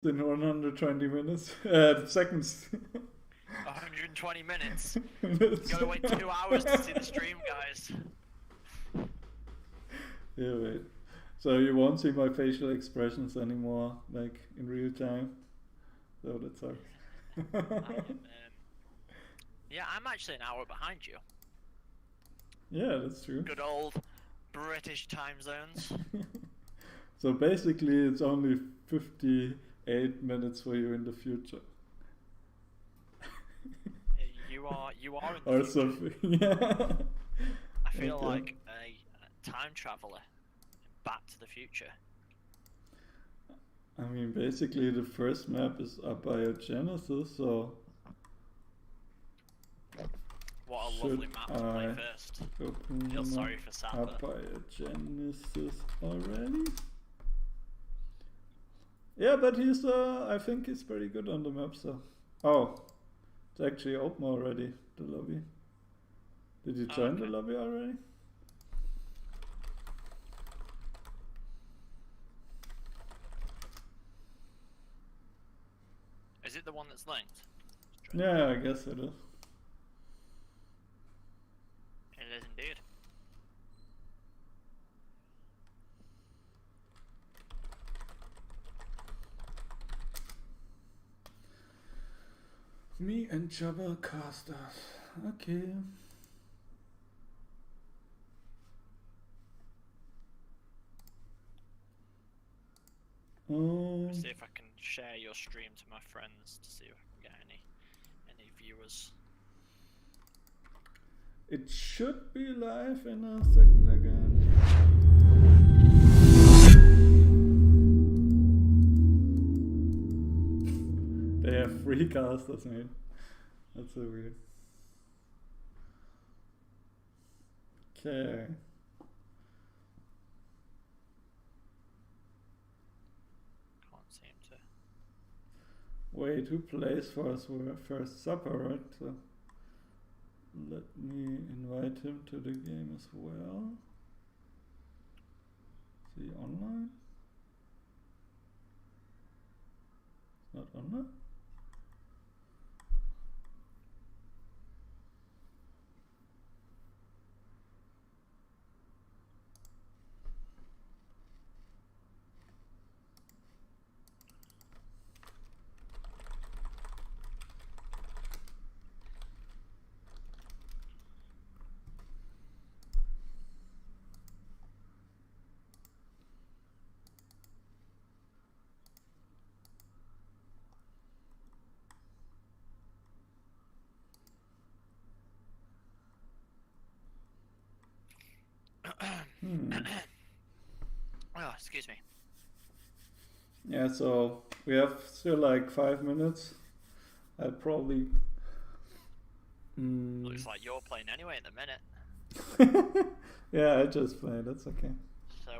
in 120 minutes. Seconds. 120 minutes. Gotta wait 2 hours to see the stream, guys. Yeah, wait. So you won't see my facial expressions anymore, like in real time. So that sucks. Yeah, I'm actually an hour behind you. Yeah, that's true. Good old British time zones. So basically, it's only 58 minutes for you in the future. You are in the Or future. something. Yeah. I feel Okay. like a time traveler in Back to the Future. I mean, basically, the first map is Abiogenesis, so. What a lovely map to play first. Feel sorry for Sapa. Abiogenesis already? Yeah, but he's, I think he's pretty good on the map, so. Oh, it's actually open already, the lobby. Did you join the lobby already? Is it the one that's linked? Yeah, I guess it is. It is indeed. Me and Jabba casters. Okay. See if I can share your stream to my friends to see if I can get any viewers. It should be live in a second again. They have free casters, man. That's so weird. Okay. Can't seem to. Wait, who plays for us first supper, right? So let me invite him to the game as well. Is he online? Not online? Oh, excuse me. Yeah, so we have still like 5 minutes. I'll probably. Looks like you're playing anyway in a minute. Yeah, I just played. That's okay. So,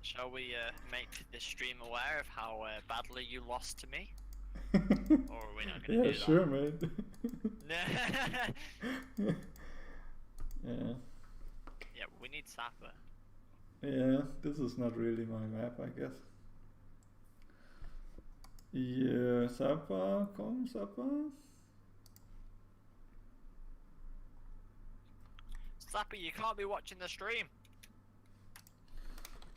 shall we make the stream aware of how badly you lost to me? Or are we not going to do that? Yeah, sure, mate. Yeah. Yeah, we need Sapa. Yeah, this is not really my map, I guess. Yeah, Sapa, come Sapa. Sapa, you can't be watching the stream.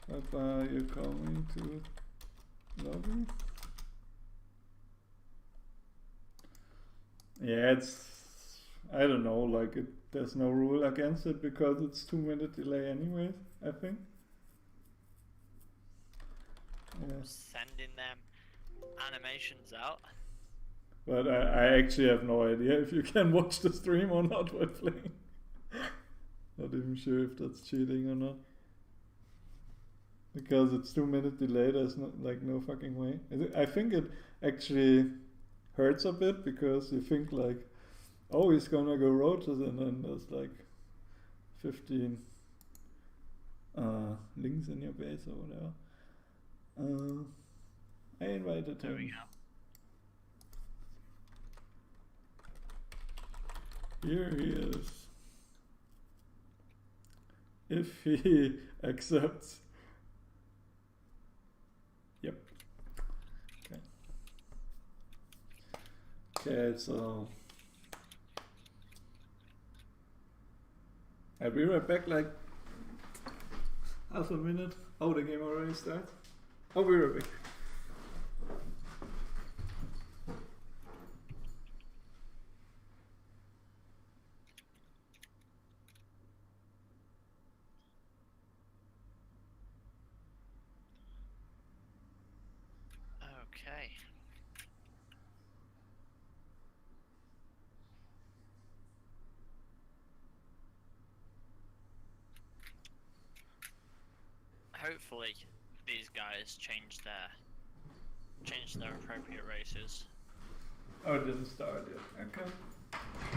Sapa, you coming to lobby? Yeah, it's, I don't know, like there's no rule against it because it's 2-minute delay anyways, I think. Yeah. Sending them animations out. But I actually have no idea if you can watch the stream or not while playing. Not even sure if that's cheating or not. Because it's 2-minute delay, there's no fucking way. I think it actually hurts a bit because you think like, oh, he's gonna go roaches, and then there's like 15 links in your base or whatever. I invited There we him. go. Here he is. If he accepts. Yep. Okay, so I'll be right back, like half a minute. Oh, the game already starts. I'll be right back. Okay. Hopefully, these guys change their appropriate races. Oh, it didn't start yet. Okay.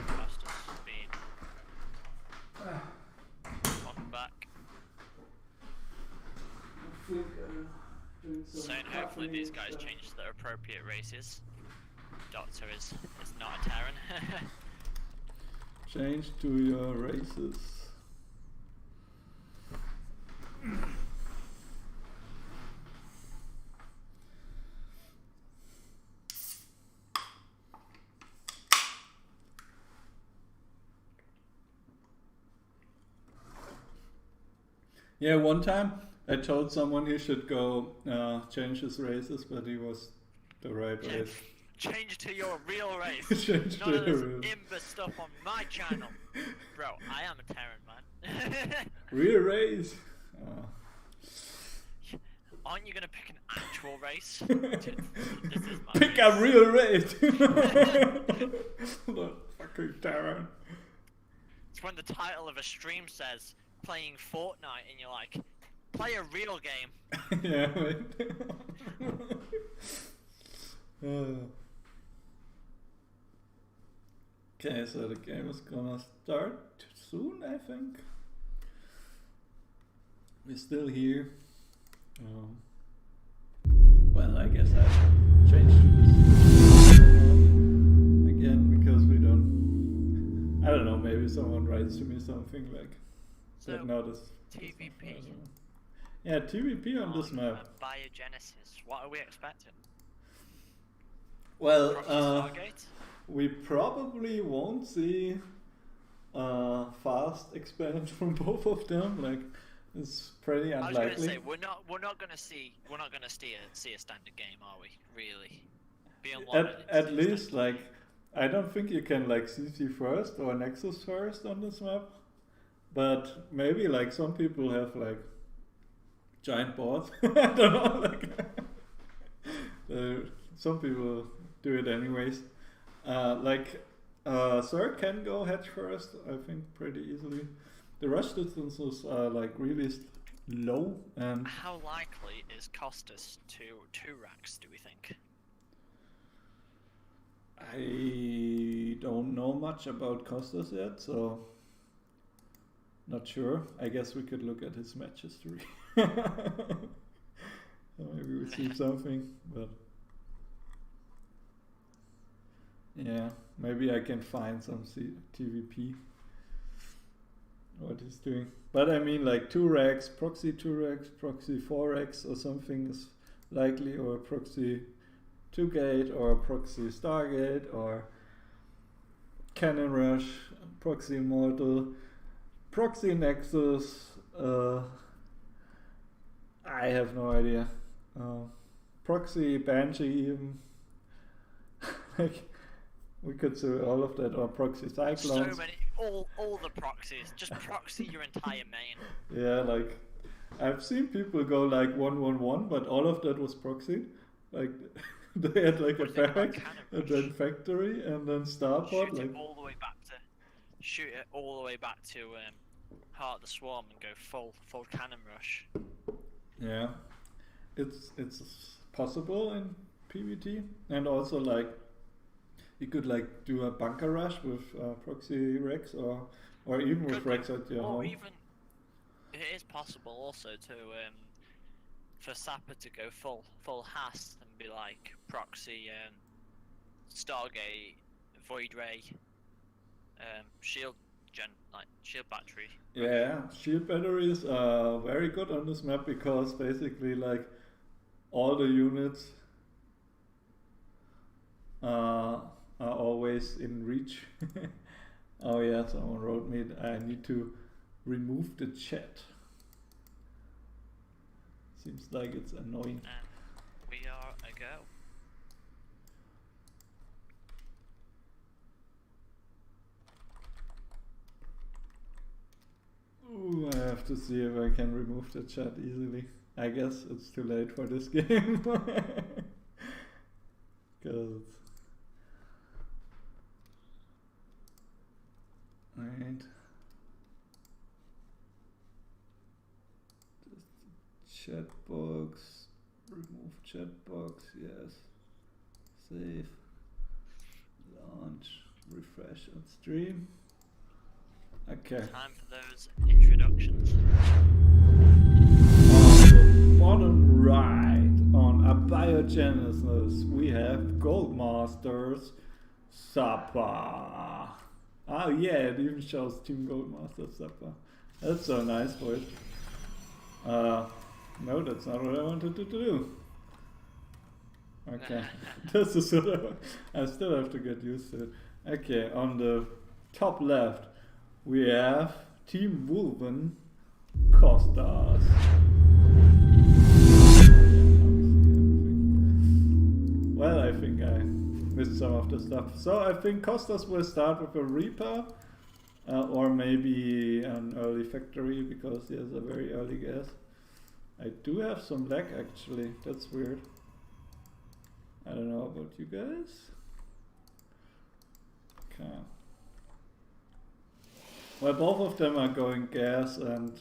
Fastest speed. Welcome back. So hopefully these guys change their appropriate races. Doctor is not a Terran. Change to your races. Yeah, one time I told someone he should go change his races, but he was the right race. Change to your real race. Change None to of this your real. imber stuff on my channel. Bro, I am a Terran, man. Real race. Aren't you gonna pick an actual race? This is my Pick race. a real race. Not fucking Terran. It's when the title of a stream says playing Fortnite and you're like, play a real game. Yeah, mate. Okay, so the game is gonna start soon, I think. We're still here. Well, I guess I'll change to this again because we don't. I don't know. Maybe someone writes to me something like So, that. Not as TVP. Yeah, TVP on this map. Biogenesis. What are we expecting? Well, Proxy Stargate? we probably won't see fast expand from both of them. Like, it's pretty I was unlikely. gonna say we're not gonna see a standard game, are we? Really? Beyond At least, like, I don't think you can like CC first or Nexus first on this map, but maybe like some people have like giant boards. I don't know, like some people do it anyways. Sir can go hedge first, I think, pretty easily. The rush distances are like really low, and how likely is Costas to 2 racks, do we think? I don't know much about Costas yet, so not sure. I guess we could look at his match history. Maybe we see something, but yeah, maybe I can find some TVP. What he's doing. But I mean, like 2 racks, proxy 2 racks, proxy 4 racks or something is likely, or proxy 2 gate, or proxy Stargate, or Cannon Rush, proxy Immortal, proxy Nexus. I have no idea. Proxy Banshee even. Like, we could see all of that, or proxy Cyclones. So many, all the proxies. Just proxy your entire main. Yeah, like I've seen people go like 1-1-1, but all of that was proxy. Like they had like a barrack, and then factory, and then starport. Shoot Like it all the way back to Heart of the Swarm and go full cannon rush. yeah, it's possible in PvT, and also like you could like do a bunker rush with proxy Rex, or even with Rex at your home. Or even it is possible also to for Sapper to go full Haas and be like proxy Stargate, Void Ray, shield battery. Yeah, shield batteries are very good on this map because basically like all the units are always in reach. Oh yeah, someone wrote me I need to remove the chat. Seems like it's annoying. And we are a go. Ooh, I have to see if I can remove the chat easily. I guess it's too late for this game. Cause right. Just chat box. Remove chat box, yes. Save. Launch. Refresh on stream. Okay. Time for those introductions. On the bottom right, on Abiogenesis, we have GoldMasters Zappa. Oh yeah, it even shows Team GoldMasters Zappa. That's so nice for it. No, that's not what I wanted to do. Okay, this is what I still have to get used to it. Okay, on the top left, we have Team Wolven Costas. Well, I think I missed some of the stuff. So I think Costas will start with a Reaper, or maybe an early factory because he has a very early gas. I do have some lag actually, that's weird. I don't know about you guys. Okay. Well, both of them are going gas and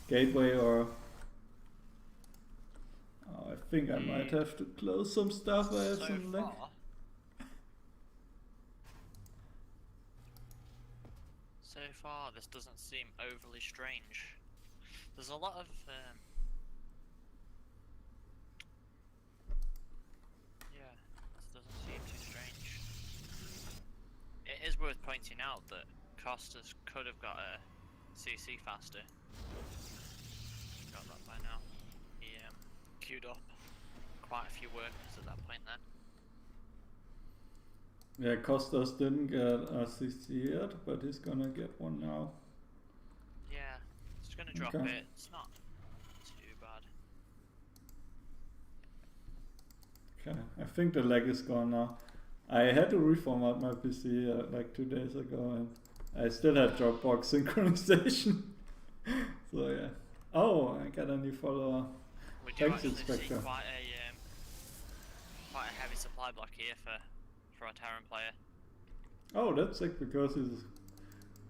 gateway, or I think I might have to close some stuff. I have some lag. So far, this doesn't seem overly strange. There's a lot of yeah, this doesn't seem too strange. It is worth pointing out that Costas could have got a CC faster. Got that by now. He queued up quite a few workers at that point then. Yeah, Costas didn't get a CC yet, but he's gonna get one now. Yeah, it's gonna drop it. It's not too bad. Okay, I think the lag is gone now. I had to reformat my PC like 2 days ago, and I still had Dropbox synchronization. So yeah. Oh, I got a new follower. We do Thanks, actually see Inspector. quite a heavy supply block here for a Terran player. Oh, that's sick because he's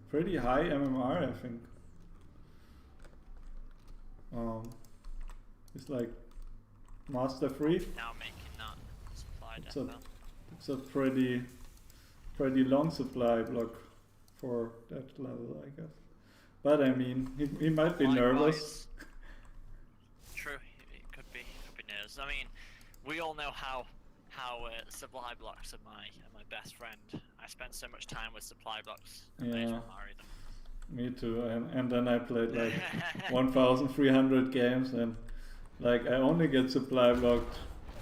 pretty high MMR, I think. It's like master free. Now making that supply depot. It's a pretty long supply block for that level, I guess. But I mean, he might be nervous. True, it could be nervous. I mean, we all know how supply blocks are my best friend. I spent so much time with supply blocks. And I just marry them. Me too. And then I played like 1,300 games, and like I only get supply blocked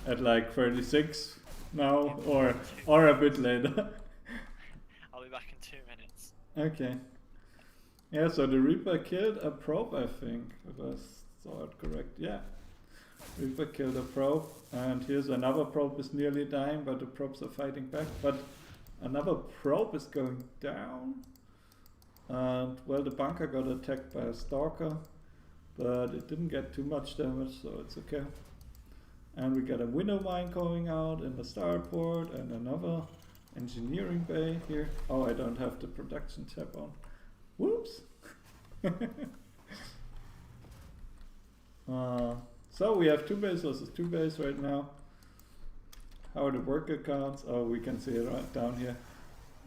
at like 36 now, or a bit later. I'll be back in 2 minutes. Okay. Yeah, so the Reaper killed a probe, I think, if I saw it correct. Yeah. Reaper killed a probe, and here's another probe is nearly dying, but the probes are fighting back. But another probe is going down. And well, the bunker got attacked by a stalker, but it didn't get too much damage, so it's okay. And we got a window mine going out in the starport, and another engineering bay here. Oh, I don't have the production tab on. Whoops! So we have 2 bays versus 2 bays right now. How are the worker counts? Oh, we can see it right down here.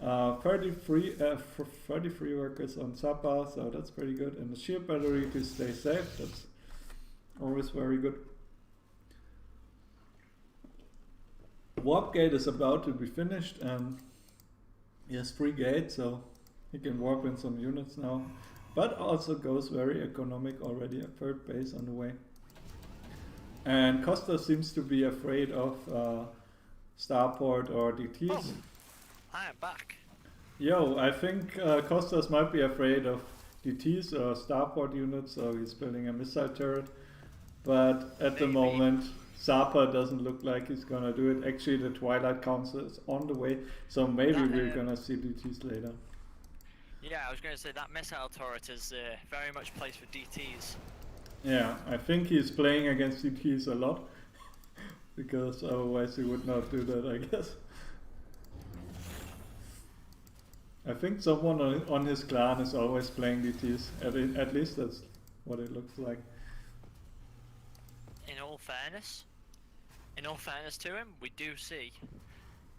33 workers on Zappa, so that's pretty good. And the shield battery to stay safe, that's always very good. Warp gate is about to be finished, and he has 3 gates, so he can warp in some units now. But also goes very economic already, a 3rd base on the way. And Costa seems to be afraid of Starport or DTs. I am back. Yo, I think Costas might be afraid of DTs or starport units, so he's building a missile turret. But at the Maybe. moment, Zappa doesn't look like he's gonna do it. Actually, the Twilight Council is on the way, so maybe That, we're gonna see DTs later. Yeah, I was going to say that missile turret is very much placed for DTs. Yeah, I think he's playing against DTs a lot, because otherwise he would not do that, I guess. I think someone on his clan is always playing DTs. At least that's what it looks like. In all fairness to him, we do see.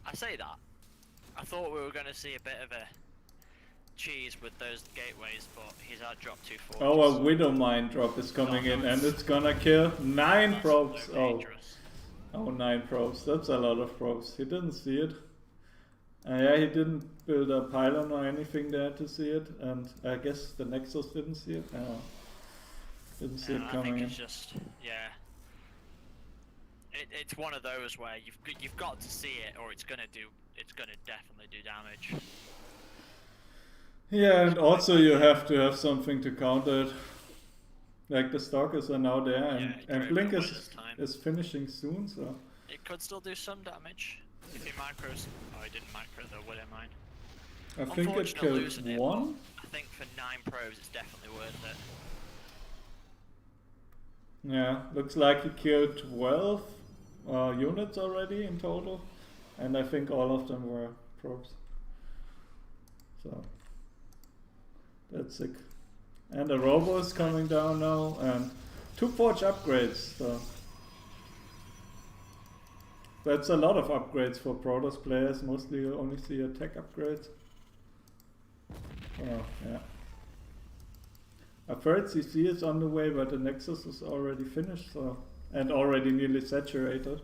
I say that. I thought we were going to see a bit of a cheese with those gateways, but he's outdropped 2 forges. Oh, a Widow Mine drop is coming in, and it's gonna kill 9 probes. Oh, 9 probes. That's a lot of probes. He didn't see it. Yeah, he didn't build a pylon or anything there to see it, and I guess the Nexus didn't see it. Didn't see it coming I think in. it's just, yeah. It's one of those where you've got to see it, or it's gonna definitely do damage. Yeah, and also you have to have something to counter it. Like the stalkers are now there, and Blink is finishing soon, so it could still do some damage if he micros. Oh, he didn't micro the Widow Mine. I think it killed 1. I think for 9 probes, it's definitely worth it. Yeah, looks like he killed 12 units already in total, and I think all of them were probes. So that's sick. And the robo is coming down now, and 2 forge upgrades. So that's a lot of upgrades for Protoss players. Mostly you only see attack upgrades. Oh yeah. A third CC is on the way, but the Nexus is already finished, so and already nearly saturated.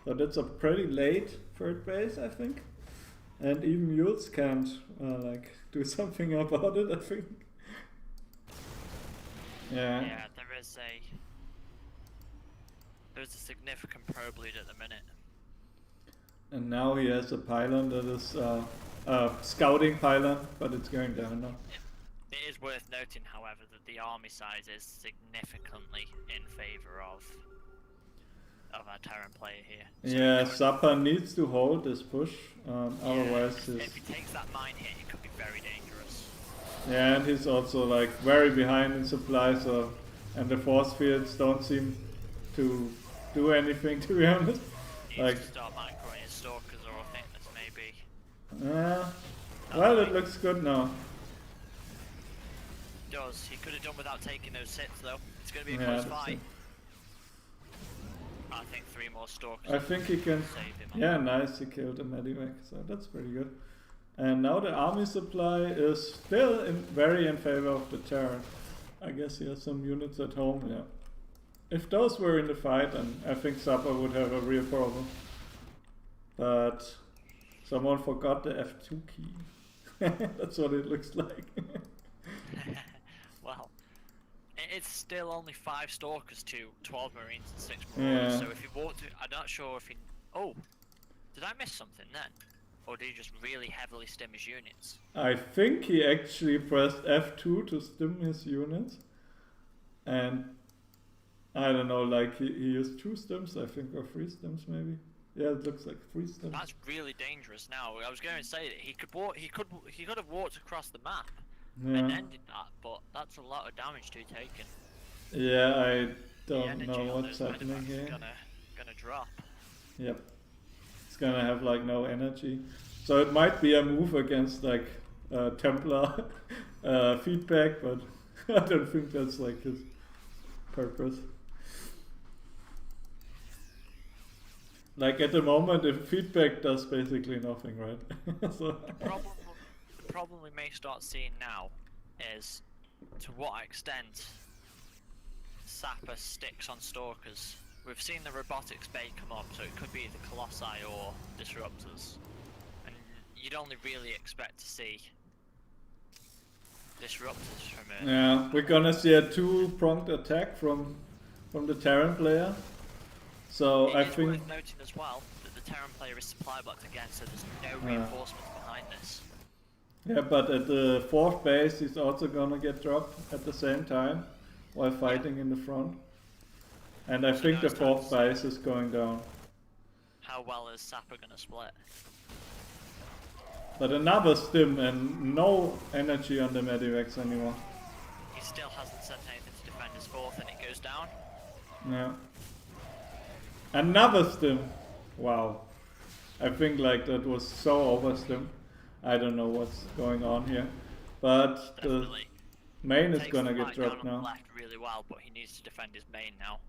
So that's a pretty late third base, I think. And even Mules can't like do something about it, I think. Yeah. Yeah, there's a significant probe lead at the minute. And now he has a pylon that is a scouting pylon, but it's going down now. It is worth noting, however, that the army size is significantly in favor of our Terran player here. So yeah, Zappa needs to hold this push, otherwise if he takes that mine hit, it could be very dangerous. Yeah, and he's also like very behind in supply, so and the force fields don't seem to do anything, to be honest. He needs to start microing his stalkers or a fitness maybe. Well, it looks good now. It does. He could have done without taking those hits though. It's going to be a close fight. I think 3 more stalkers. I think he can. Save him. Yeah, nice. He killed a medivac, so that's pretty good. And now the army supply is still very in favor of the Terran. I guess he has some units at home. Yeah. If those were in the fight, then I think Zappa would have a real problem. But someone forgot the F2 key. That's what it looks like. Well, it's still only 5 stalkers to 12 marines and 6 marauders. Yeah. So if he walked, I'm not sure if he. Oh, did I miss something then? Or did he just really heavily stim his units? I think he actually pressed F2 to stim his units. And I don't know, like he used 2 stims, I think, or 3 stims maybe. Yeah, it looks like 3 stims. That's really dangerous now. I was going to say that he could have walked across the map and ended that, but that's a lot of damage to be taken. Yeah, I don't know what's happening here. Gonna drop. Yep. It's gonna have like no energy. So it might be a move against like Templar feedback, but I don't think that's like his purpose. Like at the moment, if feedback does basically nothing, right? So The problem we may start seeing now is to what extent Sapper sticks on stalkers. We've seen the robotics bait come up, so it could be either Colossi or Disruptors. And you'd only really expect to see Disruptors from it. Yeah, we're gonna see a 2-pronged attack from the Terran player. So I think worth noting as well that the Terran player is supply blocked again, so there's no reinforcements behind this. Yeah, but at the 4th base he's also gonna get dropped at the same time while fighting in the front. And I think the 4th base is going down. How well is Sapper gonna split? But another stim and no energy on the Medivacs anymore. He still hasn't sent anything to defend his 4th and it goes down. Yeah. Another stim! Wow. I think like that was so overstim. I don't know what's going on here. But Definitely. the main is Takes gonna the get fight dropped down on now. the left really well, but he needs to defend his main now.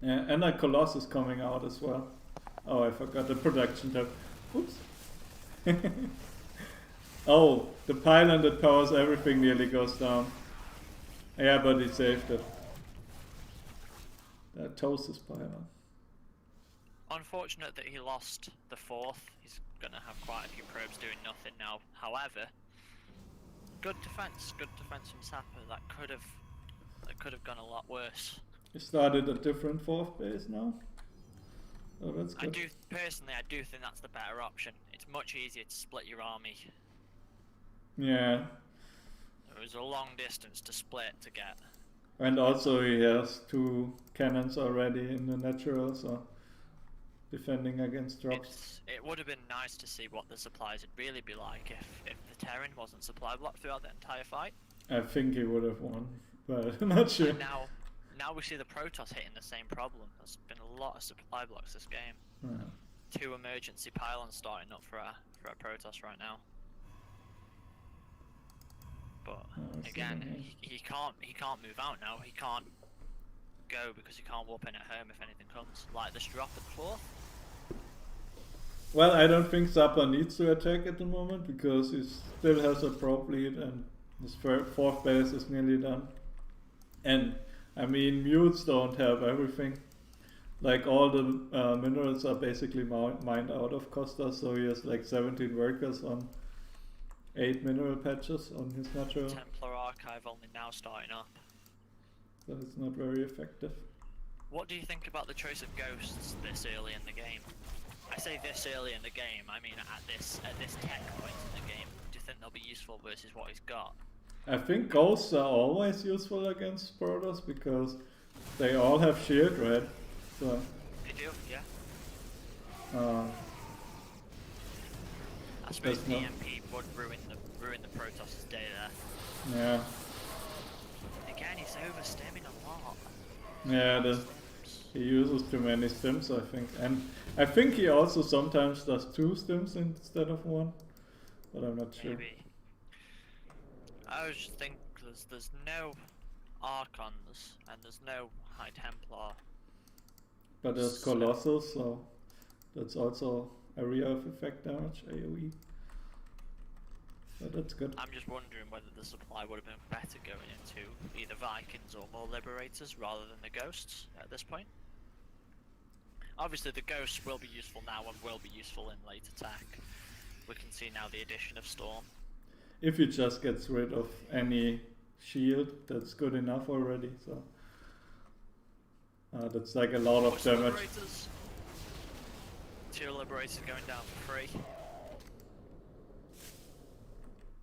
Yeah, and a Colossus coming out as well. Oh, I forgot the production tab. Oops. Oh, the pylon that powers everything nearly goes down. Yeah, but he saved it. That toast is pylon. Unfortunate that he lost the 4th. He's gonna have quite a few probes doing nothing now. However, good defense from Sapper. That could have gone a lot worse. He started a different 4th base now. Oh, that's good. I do think that's the better option. It's much easier to split your army. Yeah. It was a long distance to split to get. And also he has 2 cannons already in the natural, so defending against drops. It would have been nice to see what the supplies would really be like if the Terran wasn't supply blocked throughout the entire fight. I think he would have won, but I'm not sure. And now we see the Protoss hitting the same problem. There's been a lot of supply blocks this game. Yeah. 2 emergency pylons starting up for our Protoss right now. But again, he can't move out now. He can't go because he can't warp in at home if anything comes. Like this drop at the 4th. Well, I don't think Zappa needs to attack at the moment because he still has a probe lead and his 4th base is nearly done. And I mean, mutes don't have everything. Like all the minerals are basically mined out of Costa, so he has like 17 workers on 8 mineral patches on his natural. Templar Archive only now starting up. So it's not very effective. What do you think about the choice of ghosts this early in the game? I say this early in the game, I mean at this tech point in the game. Do you think they'll be useful versus what he's got? I think ghosts are always useful against Protoss because they all have shield, right? So They do, yeah. I suppose the EMP would ruin the Protoss' day there. Yeah. Again, he's overstimming a lot. Yeah, he uses too many stims, I think. And I think he also sometimes does 2 stims instead of 1. But I'm not sure. Maybe. I was just thinking, there's no Archons and there's no High Templar. But there's Colossus, so that's also area of effect damage, AoE. So that's good. I'm just wondering whether the supply would have been better going into either Vikings or more Liberators rather than the Ghosts at this point. Obviously the Ghosts will be useful now and will be useful in late attack. We can see now the addition of Storm. If he just gets rid of any shield, that's good enough already, so that's like a lot of damage. Liberators. 2 Liberators going down for free.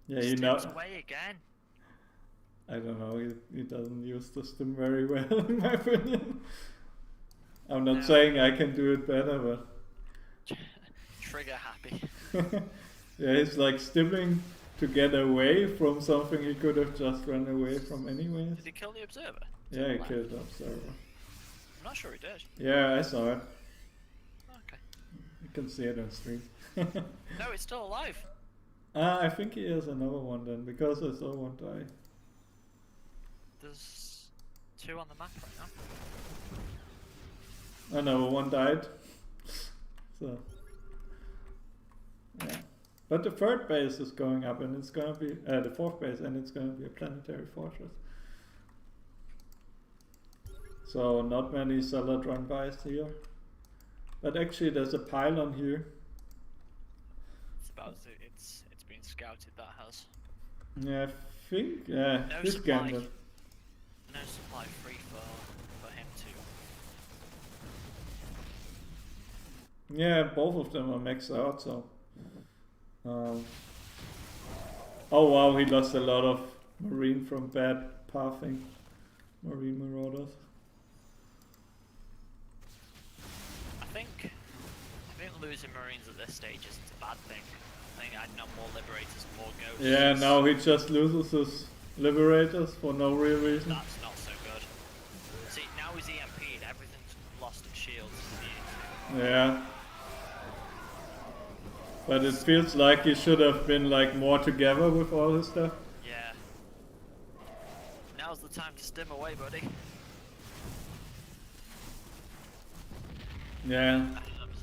Yeah, Stims away again. I don't know, he doesn't use the stim very well in my opinion. I'm not saying I can do it better, but trigger happy. yeah, he's like stimming to get away from something he could have just run away from anyways. Did he kill the Observer? Yeah, he killed the Observer. I'm not sure he did. Yeah, I saw it. Okay. You can see it on stream. No, it's still alive. I think he has another one then, because I saw one die. There's 2 on the map right now. Another one died. So yeah. But the 3rd base is going up and it's gonna be the 4th base and it's gonna be a planetary fortress. So not many Salad run bys here. But actually there's a pylon here. It's been scouted, that has. Yeah, I think No this supply. game. No supply free for him Yeah, both of them are maxed out, so. Oh wow, he lost a lot of Marine from bad pathing. Marine Marauders. I think losing Marines at this stage isn't a bad thing. I think I'd know more Liberators, more Ghosts. Yeah, now he just loses his Liberators for no real reason. That's not so good. See, now he's EMP'd, everything's lost in shields. Yeah. But it feels like he should have been like more together with all his stuff. Yeah. Now's the time to stim away, buddy. Yeah.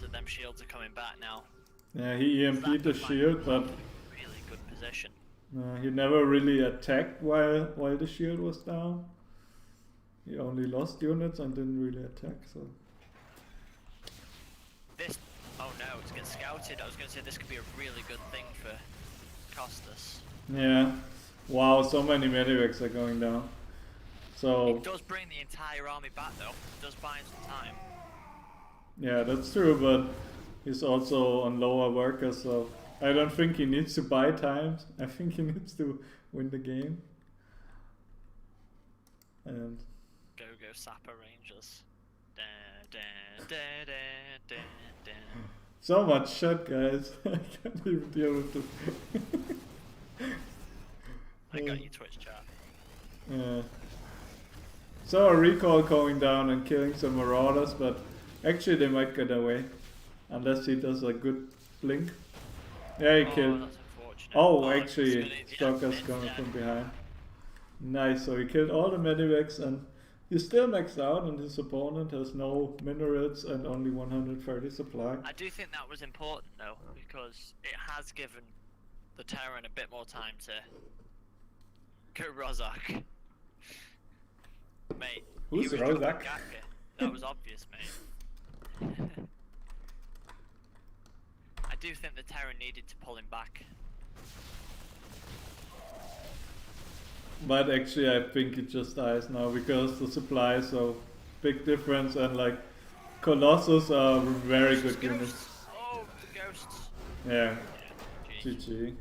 So them shields are coming back now. Yeah, he EMP'd the shield, but really good position. he never really attacked while the shield was down. He only lost units and didn't really attack, so. This, oh no, it's getting scouted. I was going to say this could be a really good thing for Costas. Yeah. Wow, so many medivacs are going down. So. It does bring the entire army back though. It does buy him some time. Yeah, that's true, but he's also on lower workers, so I don't think he needs to buy time. I think he needs to win the game. And Go Sapper Rangers. Da, da, da, da, da, da. so much shit, guys. I can't even deal with this. I got you, Twitch chat. Yeah. So a recall going down and killing some Marauders, but actually they might get away. Unless he does a good blink. Yeah, he killed. That's unfortunate. Oh, actually, Stalker's Stalker's coming from behind. Nice, so he killed all the medivacs and he's still maxed out and his opponent has no minerals and only 130 supply. I do think that was important though, because it has given the Terran a bit more time to go Rozak. Mate, Who's he was Rozak? dropping Gatka. That was obvious, mate. I do think the Terran needed to pull him back. But actually I think it just dies now because the supply is so big difference and like Colossus are very good units. Oh, the Ghosts. Yeah, Yeah, GG.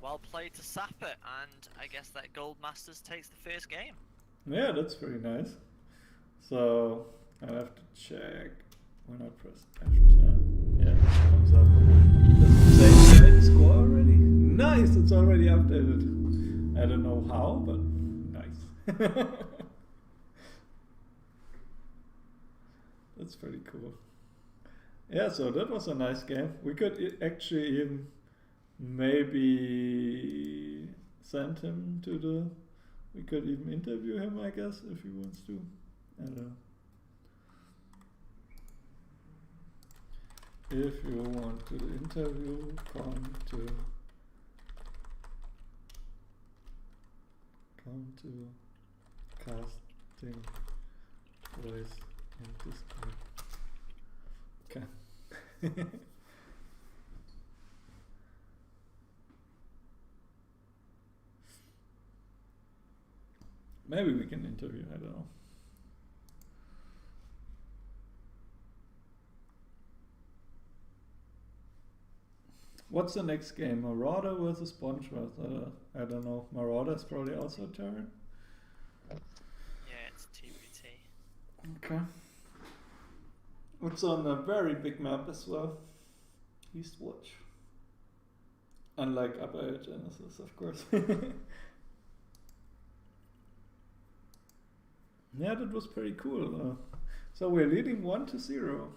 Well played to sap it, and I guess that GoldMasters takes the first game. Yeah, that's pretty nice. So I have to check when I press F10. Yeah, it comes up. Does it say the score already? Nice, it's already updated. I don't know how, but nice. That's pretty cool. Yeah, so that was a nice game. We could actually even maybe send him to the... We could even interview him, I guess, if he wants to. I don't know. If you want to interview, come to casting voice in Discord. Okay. Maybe we can interview, I don't know. What's the next game? Marauder versus Spongewrath? I don't know. Marauder is probably also a Terran. Yeah, it's TBT. Okay. It's on a very big map as well. Eastwatch. Unlike Upper Air Genesis, of course. Yeah, that was pretty cool. So we're leading 1-0.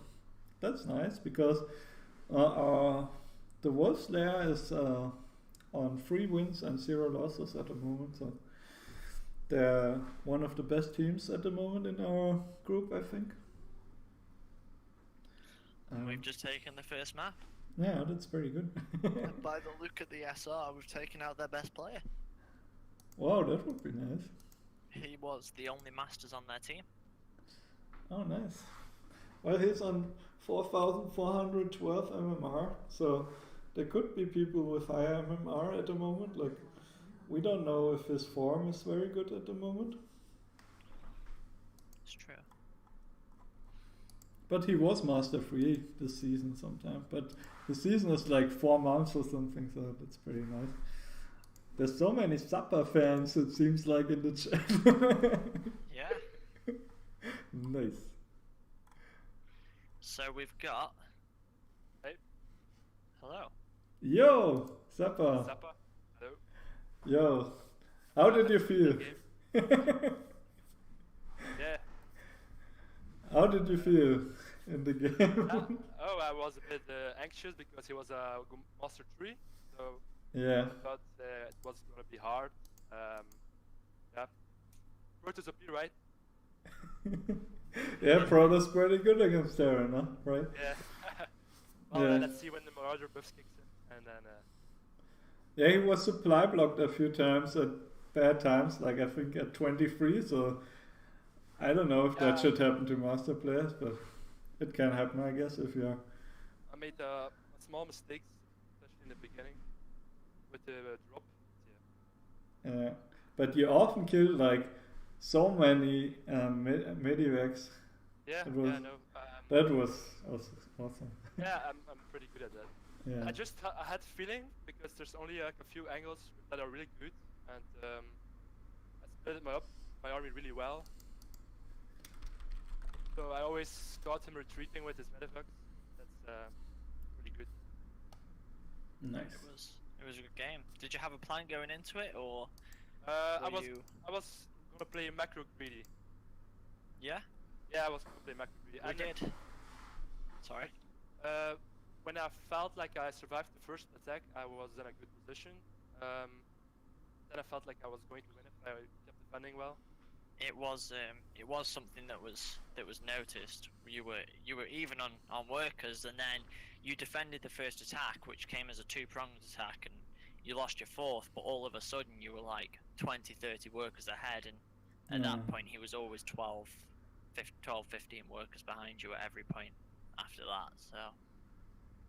That's nice because the Wolf's Lair is on 3 wins and 0 losses at the moment. So they're one of the best teams at the moment in our group, I think. We've just taken the first map. Yeah, that's pretty good. And by the look at the SR, we've taken out their best player. Wow, that would be nice. He was the only Masters on their team. Oh, nice. Well, he's on 4,412 MMR, so there could be people with higher MMR at the moment. Like, we don't know if his form is very good at the moment. It's true. But he was Master 3 this season sometime. But the season is like 4 months or something, so that's pretty nice. There's so many Zappa fans, it seems like, in the chat. Yeah. Nice. So we've got. Hey. Hello. Yo, Zappa. Zappa. Hello. Yo. How did you feel? Yeah. How did you feel in the game? I was a bit anxious because he was a Master 3, so Yeah. I thought it was gonna be hard. Yeah. Protoss OP, right? Yeah, Protoss pretty good against Aaron, huh? Right? Yeah. Well, Yeah. let's see when the Marauder buffs kicks in, and then. Yeah, he was supply blocked a few times at bad times, like I think at 23, so I don't know if that should happen to master players, but it can happen, I guess, if you're... I made small mistakes, especially in the beginning, with the drop. Yeah. But you often kill like so many medivacs. Yeah, was, yeah, no. That was awesome. Yeah, I'm pretty good at that. Yeah. I had feeling because there's only like a few angles that are really good, and I split my army really well. So I always got him retreating with his medevux. That's pretty good. Nice. It was a good game. Did you have a plan going into it, or I was gonna play macro greedy. Yeah? Yeah, I was gonna play macro greedy. We did. Sorry. When I felt like I survived the first attack, I was in a good position. Then I felt like I was going to win if I kept defending well. It was something that was noticed. You were even on workers, and then you defended the first attack, which came as a two-pronged attack, and you lost your fourth, but all of a sudden you were like 20, 30 workers ahead, and at that point he was always 12, 15 workers behind you at every point after that, so...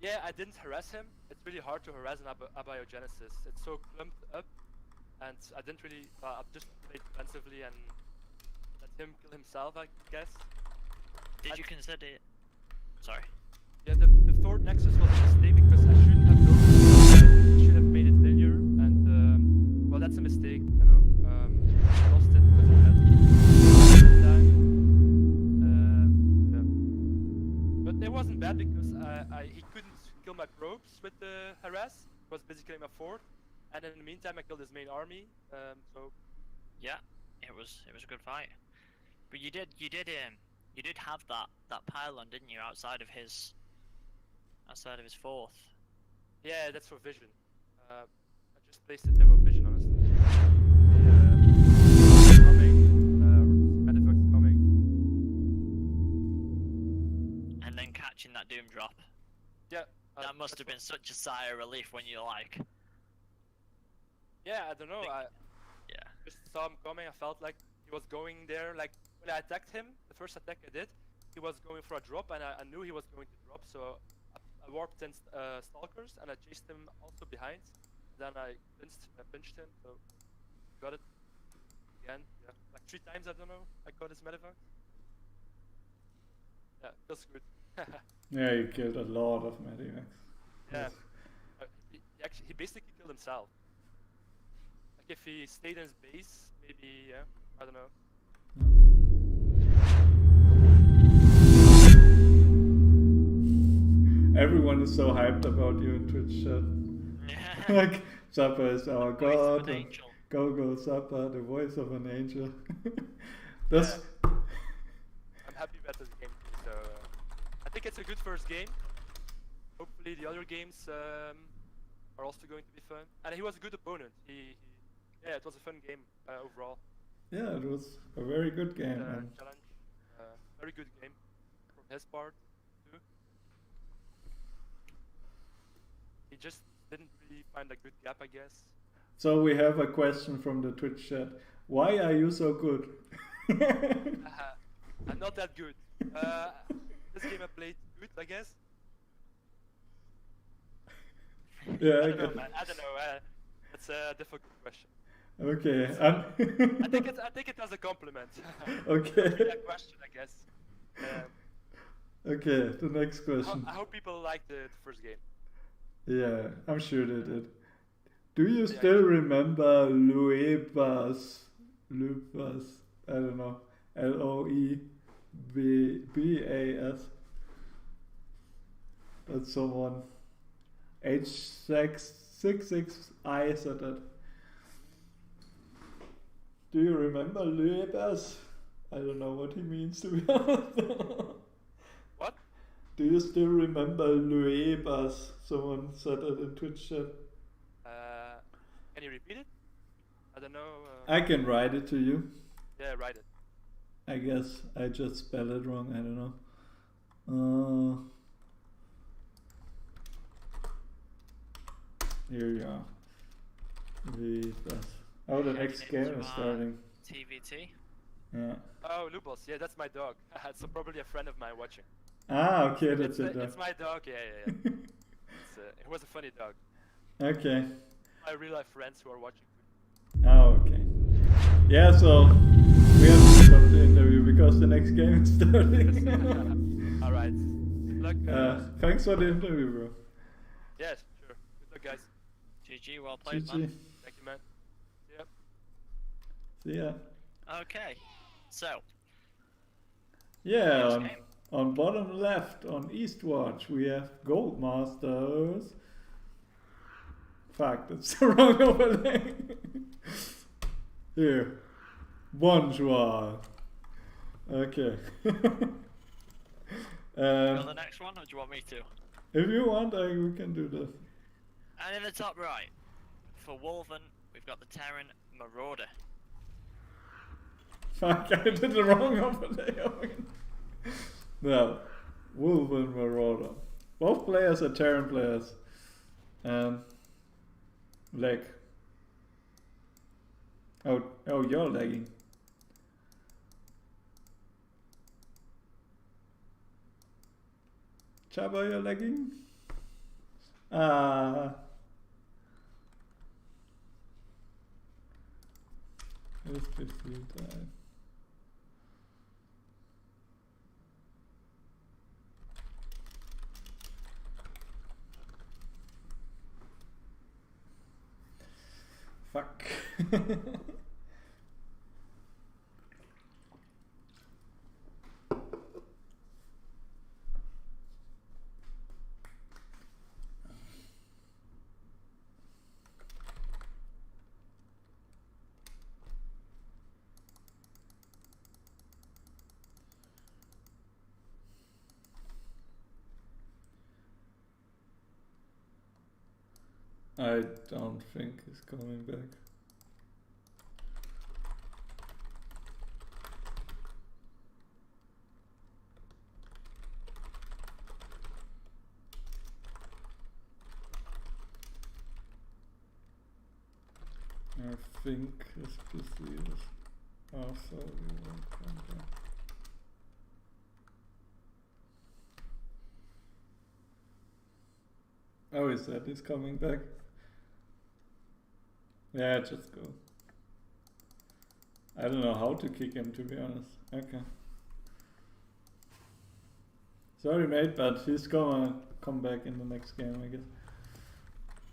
Yeah, I didn't harass him. It's really hard to harass an abiogenesis. It's so clumped up, and I didn't really... I just played defensively and let him kill himself, I guess. Did you consider... Sorry. Yeah, the third nexus was a mistake because I shouldn't have done it. I should have made it linear, and well, that's a mistake, you know. I lost it because of that time. Yeah. But it wasn't bad because he couldn't kill my probes with the harass. It was basically my fourth, and in the meantime I killed his main army. So yeah, it was a good fight. But you did have that pylon, didn't you, outside of his fourth? Yeah, that's for vision. I just placed it there for vision, honestly. Medevux coming. And then catching that doom drop. Yeah. That must have been such a sigh of relief when you're like... Yeah, I don't know. I yeah. just saw him coming. I felt like he was going there. Like when I attacked him, the first attack I did, he was going for a drop, and I knew he was going to drop. So I warped in stalkers, and I chased him also behind. Then I pinched him. So got it again. Yeah, like 3 times. I don't know. I got his medevux. Yeah, feels good. Yeah, you killed a lot of medivacs. Yeah. He basically killed himself. Like if he stayed in his base, maybe, yeah, I don't know. Everyone is so hyped about you in Twitch chat. Like, Zappa is our god. Go Zappa, the voice of an angel. That's... Yeah. I'm happy about this game too, so I think it's a good first game. Hopefully the other games are also going to be fun. And he was a good opponent. Yeah, it was a fun game overall. Yeah, it was a very good game. Challenge. Very good game from his part too. He just didn't really find a good gap, I guess. So we have a question from the Twitch chat. Why are you so good? I'm not that good. This game I played good, I guess. Yeah, I don't know, man. I don't know. That's a difficult question. Okay. I think it as a compliment. Okay. Not really a question, I guess. Okay, the next I question. hope people liked the first game. Yeah, I'm sure they did. Do you Yeah, still remember Luebas? Luebas, I don't know. Loebas. That's someone. H66I said that. Do you remember Luebas? I don't know what he means to be honest. What? Do you still remember Luebas? Someone said that in Twitch chat. Can you repeat it? I don't know. I can write it to you. Yeah, write it. I guess I just spell it wrong. I don't know. Here you are. Luebas. Oh, the next game is starting. TVT. Yeah. Oh, Lubos. Yeah, that's my dog. So probably a friend of mine watching. Ah, okay, that's it. It's my dog. Yeah. It was a funny dog. Okay. My real life friends who are watching. Oh, okay. Yeah, so we have to stop the interview because the next game is starting. All right. Good luck. Thanks for the interview, bro. Yes, sure. Good luck, guys. GG, well played, GG. man. Thank you, man. Yep. See ya. Okay, so Yeah, next on, game. on bottom left on Eastwatch we have GoldMasters. Fuck, that's the wrong overlay. Here. Bonjour. Okay. You got the next one, or do you want me to? If you want, we can do this. And in the top right, for Wolven, we've got the Terran Marauder. Fuck, I did the wrong overlay. No. Wolven Marauder. Both players are Terran players. Lag. Oh, you're lagging. Chaba, you're lagging? It's 15 time. Fuck. I don't think he's coming back. I think his PC is also won't come back. Oh, he said he's coming back. Yeah, just go. I don't know how to kick him, to be honest. Okay. Sorry, mate, but he's gonna come back in the next game, I guess.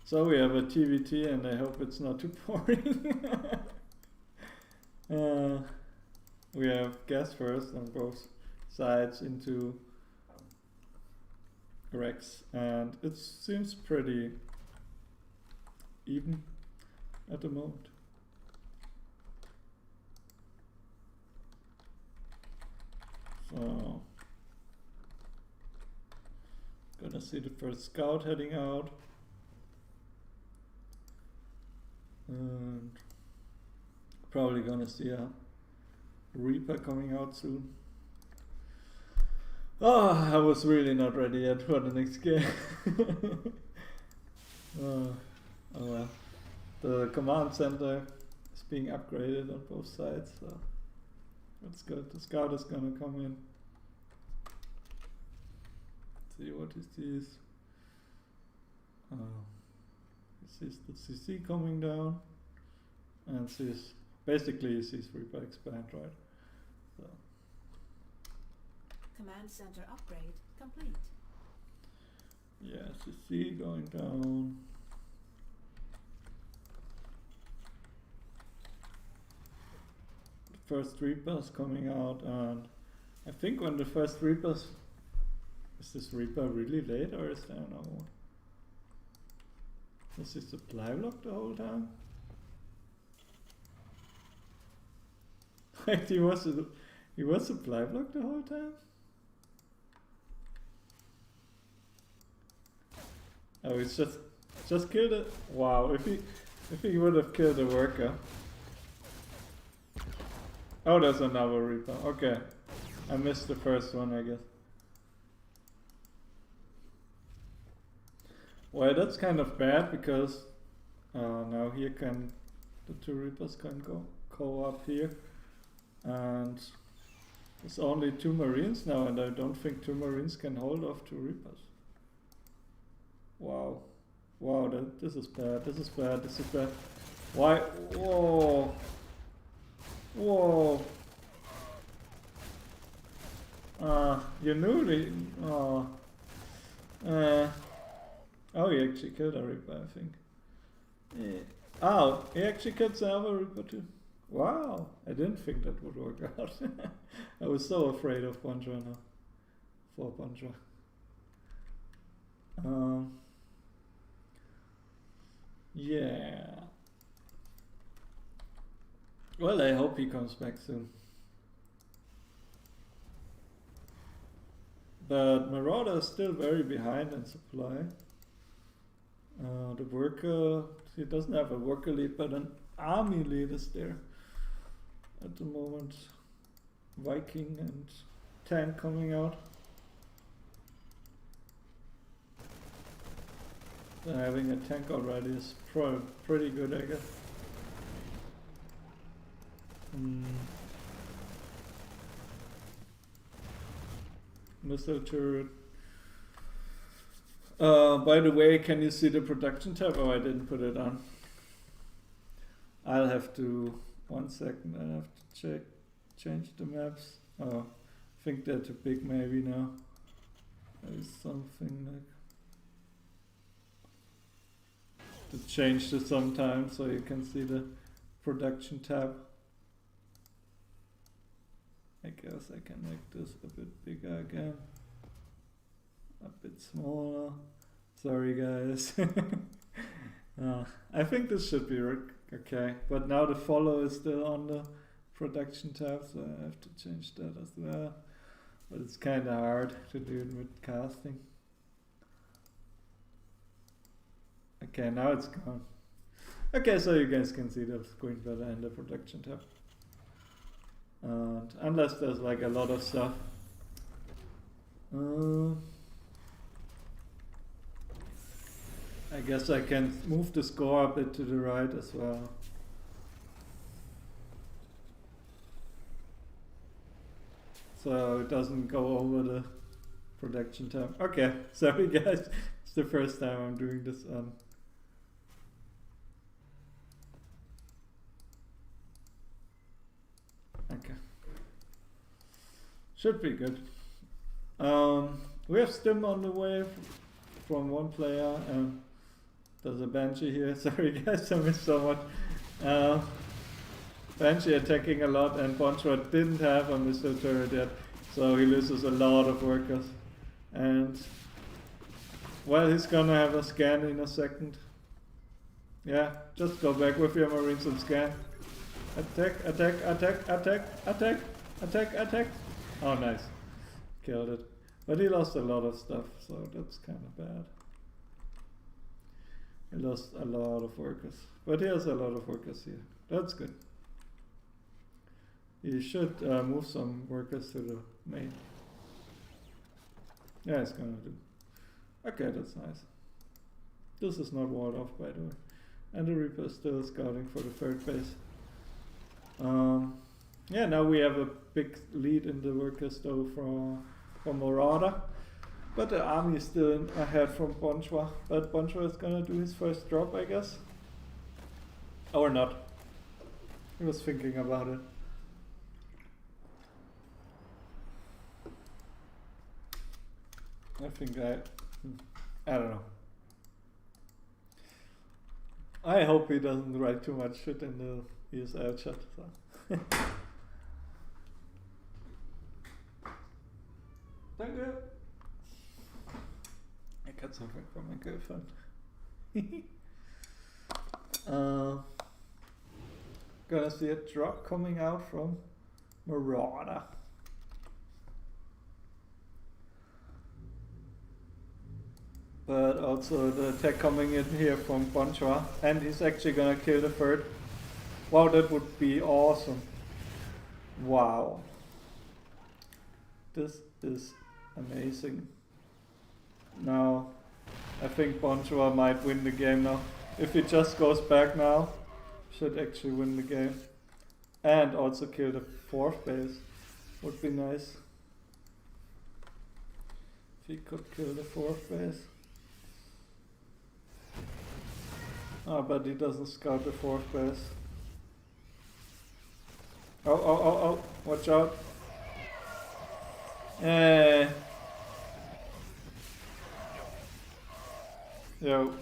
So we have a TVT, and I hope it's not too boring. We have gas first on both sides into Rex, and it seems pretty even at the moment. So, gonna see the first scout heading out, and probably gonna see a Reaper coming out soon. Oh, I was really not ready yet for the next game. Oh well. The command center is being upgraded on both sides, so that's good. The scout is gonna come in. See what he sees. He sees the CC coming down, and sees basically he sees Reaper expand, right? So Command center upgrade complete. Yeah, CC going down. The first Reapers coming out, and I think when the first Reapers... Is this Reaper really late, or is there another one? Was he supply block the whole time? Wait, he was supply block the whole time? Oh, he's just killed it. Wow, if he would have killed the worker. Oh, there's another Reaper. Okay, I missed the first one, I guess. Well, that's kind of bad because now here the two Reapers can go up here, and there's only 2 Marines now, and I don't think 2 Marines can hold off 2 Reapers. Wow, wow, this is bad. This is bad. This is bad. Why? Whoa, whoa. You knew the. Oh, he actually killed a Reaper, I think. Yeah. Oh, he actually killed the other Reaper too. Wow, I didn't think that would work out. I was so afraid of Bonjour now. For Bonjour. Yeah. Well, I hope he comes back soon. But Marauder is still very behind in supply. The worker, he doesn't have a worker lead, but an army lead is there at the moment. Viking and tank coming out. So having a tank already is pretty good, I guess. Missile turret. By the way, can you see the production tab? Oh, I didn't put it on. I'll have to, 1 second, I have to change the maps. Oh, I think they're too big maybe now. There's something like to change this sometime so you can see the production tab. I guess I can make this a bit bigger again. A bit smaller. Sorry guys. I think this should be okay. But now the follow is still on the production tab, so I have to change that as well. But it's kind of hard to do it with casting. Okay, now it's gone. Okay, so you guys can see the screen better in the production tab. And unless there's like a lot of stuff. I guess I can move the score a bit to the right as well. So it doesn't go over the production tab. Okay, sorry guys, it's the first time I'm doing this on. Okay. Should be good. We have Stim on the way from one player, and there's a Banshee here. Sorry guys, I missed so much. Banshee attacking a lot, and Bonjour didn't have a missile turret yet, so he loses a lot of workers. And well, he's gonna have a scan in a second. Yeah, just go back with your Marines and scan. Attack, attack, attack, attack, attack, attack, attack. Oh, nice. Killed it. But he lost a lot of stuff, so that's kind of bad. He lost a lot of workers. But he has a lot of workers here. That's good. He should move some workers to the main. Yeah, he's gonna do. Okay, that's nice. This is not walled off, by the way. And the Reaper is still scouting for the third base. Yeah, now we have a big lead in the workers though from Marauder. But the army is still ahead from Bonjour. But Bonjour is gonna do his first drop, I guess. Or not. He was thinking about it. I think I don't know. I hope he doesn't write too much shit in the ESL chat. So. Thank you. I got something from my girlfriend. Gonna see a drop coming out from Marauder. But also the attack coming in here from Bonchua, and he's actually gonna kill the third. Wow, that would be awesome. Wow. This is amazing. Now, I think Bonchua might win the game now. If he just goes back now, should actually win the game. And also kill the fourth base. Would be nice. If he could kill the fourth base. Oh, but he doesn't scout the fourth base. Oh, watch out. Yo.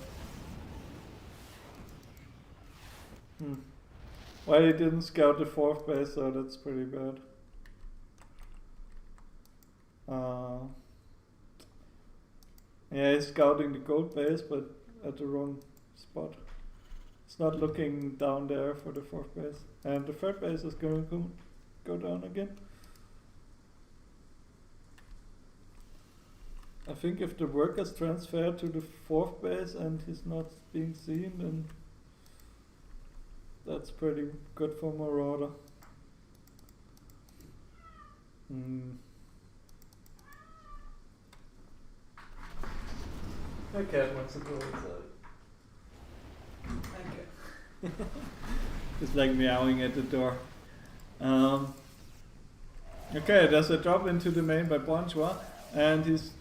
Well, he didn't scout the fourth base, so that's pretty bad. Yeah, he's scouting the gold base, but at the wrong spot. It's not looking down there for the fourth base. And the third base is going to go down again. I think if the workers transfer to the fourth base and he's not being seen, then that's pretty good for Marauder. My cat wants to go inside. Okay. It's like meowing at the door. Okay, there's a drop into the main by Bonchua, and he's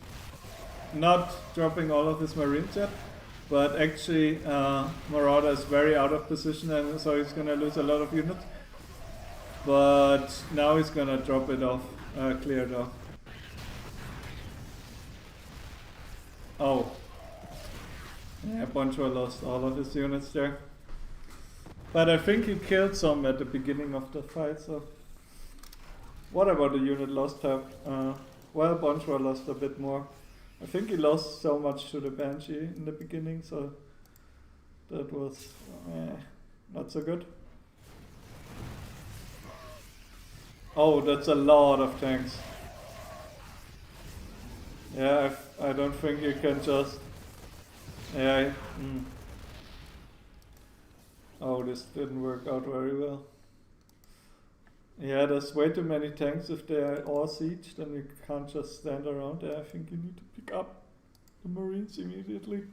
not dropping all of his marines yet, but actually Marauder is very out of position, and so he's gonna lose a lot of units. But now he's gonna drop it off, clear it off. Oh. Yeah, Bonchua lost all of his units there. But I think he killed some at the beginning of the fight, so... What about the unit lost tab? Well, Bonchua lost a bit more. I think he lost so much to the Banshee in the beginning, so... That was... not so good. Oh, that's a lot of tanks. Yeah, I don't think you can just... Yeah. Oh, this didn't work out very well. Yeah, there's way too many tanks. If they are all sieged, then you can't just stand around there. I think you need to pick up the Marines immediately.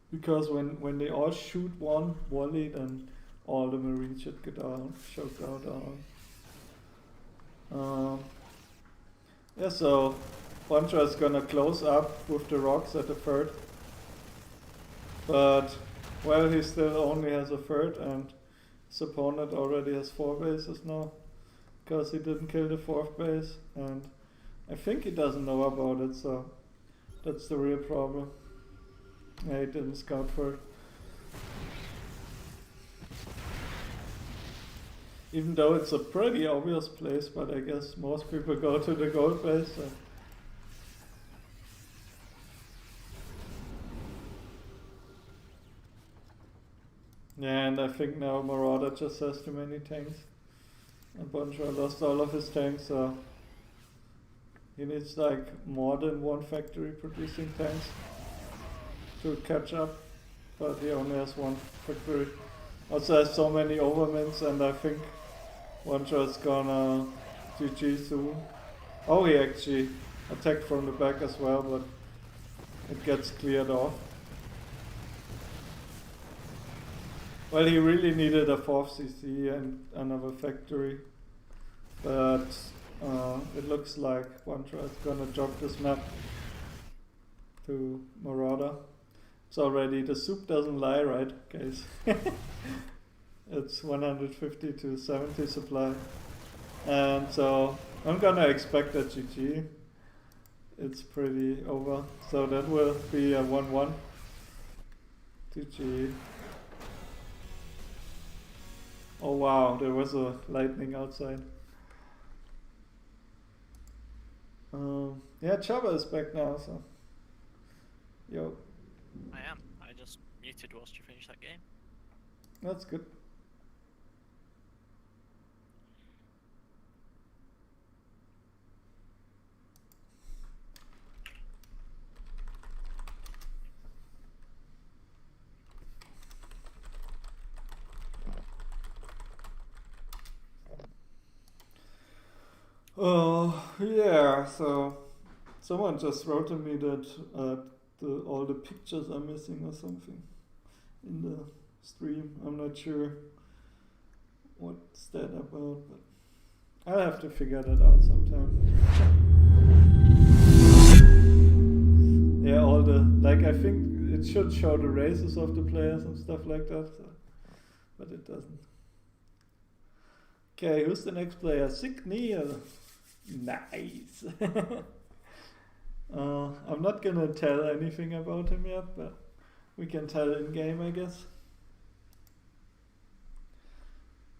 Because when they all shoot one volley, then all the Marines should get down, should go down. Yeah, so Bonchua is gonna close up with the rocks at the third. But, well, he still only has a third, and his opponent already has 4 bases now, because he didn't kill the fourth base, and I think he doesn't know about it, so that's the real problem. Yeah, he didn't scout for it. Even though it's a pretty obvious place, but I guess most people go to the gold base. So. Yeah, and I think now Marauder just has too many tanks. And Bonchua lost all of his tanks, so he needs like more than one factory producing tanks to catch up. But he only has one factory. Also has so many overmints, and I think Bonchua is gonna GG soon. Oh, he actually attacked from the back as well, but it gets cleared off. Well, he really needed a 4th CC and another factory, but it looks like Bonchua is gonna drop this map to Marauder. It's already, the soup doesn't lie, right, guys? It's 150 to 70 supply, and so I'm gonna expect a GG. it's pretty over. So that will be a 1-1. GG. Oh wow, there was a lightning outside. Yeah, Chaba is back now, so. Yo, I am. I just muted whilst you finished that game. that's good. Oh, yeah, so someone just wrote to me that all the pictures are missing or something in the stream. I'm not sure what's that about, but I'll have to figure that out sometime. Yeah, all the, like, I think it should show the races of the players and stuff like that, so, but it doesn't. Okay, who's the next player? Signal. Nice. I'm not gonna tell anything about him yet, but we can tell in game, I guess.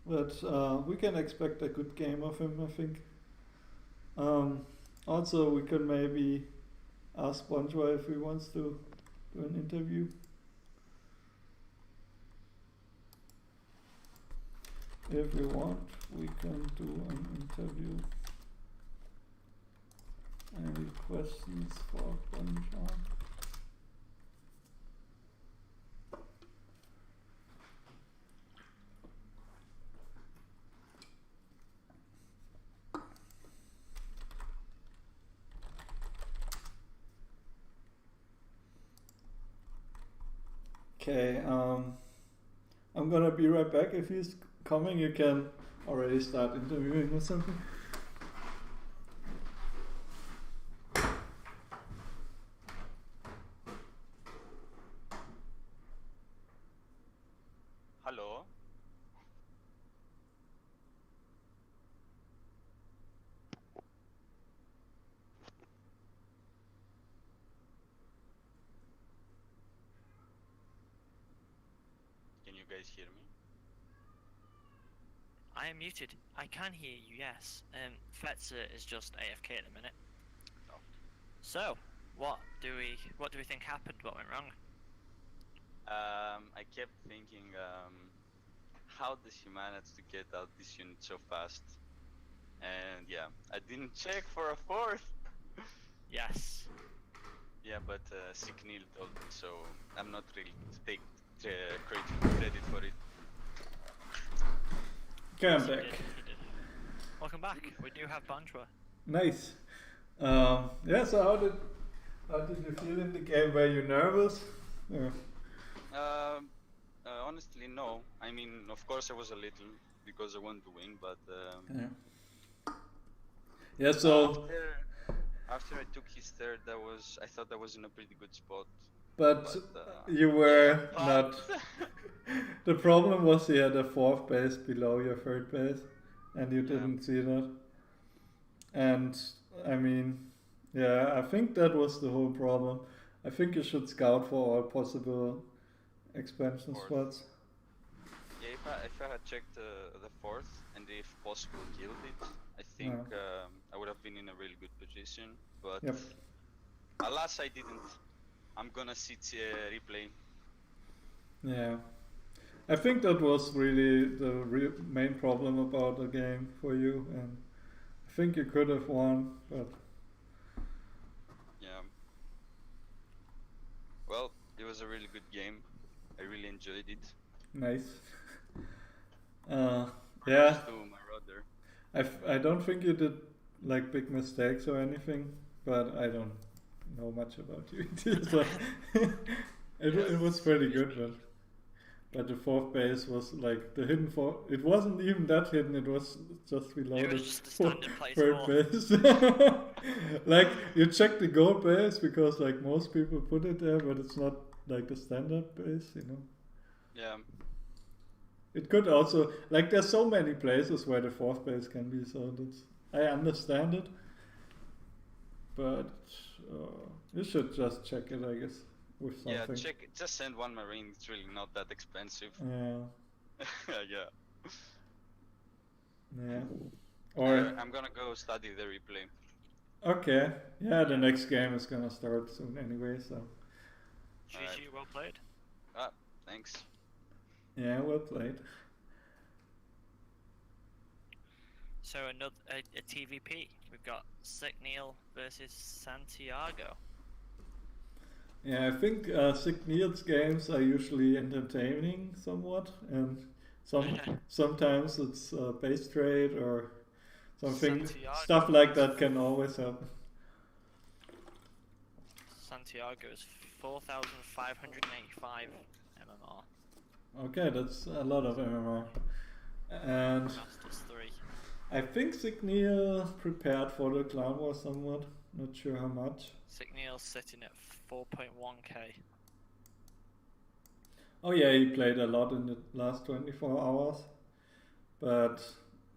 But we can expect a good game of him, I think. Also, we could maybe ask Bonjour if he wants to do an interview. If we want, we can do an interview. Any questions for Bonjour? Okay, I'm gonna be right back. If he's coming, you can already start interviewing or something. Hello. Can you guys hear me? I am muted. I can hear you, yes. Fetzer is just AFK at the minute. Oh. So, what do we think happened? What went wrong? I kept thinking, how does he manage to get out this unit so fast? And yeah, I didn't check for a fourth. Yes. Yeah, but Signil told me, so I'm not really take credit for it. Okay, I'm He back. did, he did. Welcome back. We do have Bonjour. Nice. Yeah. So how did you feel in the game? Were you nervous? Yeah. Honestly, no. I mean, of course, I was a little because I want to win, but Yeah. Yeah. So. after I took his third, I thought I was in a pretty good spot. But you were yeah, not. The problem was you had a fourth base below your third base, and you didn't see that. And I mean, yeah, I think that was the whole problem. I think you should scout for all possible expansion spots. Yeah, if I had checked the fourth and if possible killed it, I think I would have been in a really good position. But alas, I didn't. I'm gonna sit replay. Yeah, I think that was really the main problem about the game for you, and I think you could have won, but yeah. Well, it was a really good game. I really enjoyed it. nice. Yeah. Yeah. To my brother. I don't think you did like big mistakes or anything, but I don't know much about you. So it was pretty good, but the fourth base was like the hidden fourth. It wasn't even that hidden. It was just below It the was just a standard place third fourth. base. Like you check the gold base because like most people put it there, but it's not like the standard base, you know. Yeah. It could also, like, there's so many places where the fourth base can be, so that's, I understand it. but you should just check it, I guess, with something. Yeah, check it. Just send one marine. It's really not that expensive. Yeah. Yeah. Yeah. Or I'm gonna go study the replay. okay. Yeah, the next game is gonna start soon anyway, so. GG, Alright. well played. Ah, thanks. Yeah, well played. So another a TVP. We've got Sick Neil versus Santiago. Yeah, I think Sick Neil's games are usually entertaining somewhat, and sometimes it's base trade or something. Santiago. Stuff like that can always happen. Santiago is 4,585 MMR. Okay, that's a lot of MMR. And Masters 3. I think Sick Neil prepared for the Clown War somewhat. Not sure how much. Sick Neil's sitting at 4.1k. Oh yeah, he played a lot in the last 24 hours. But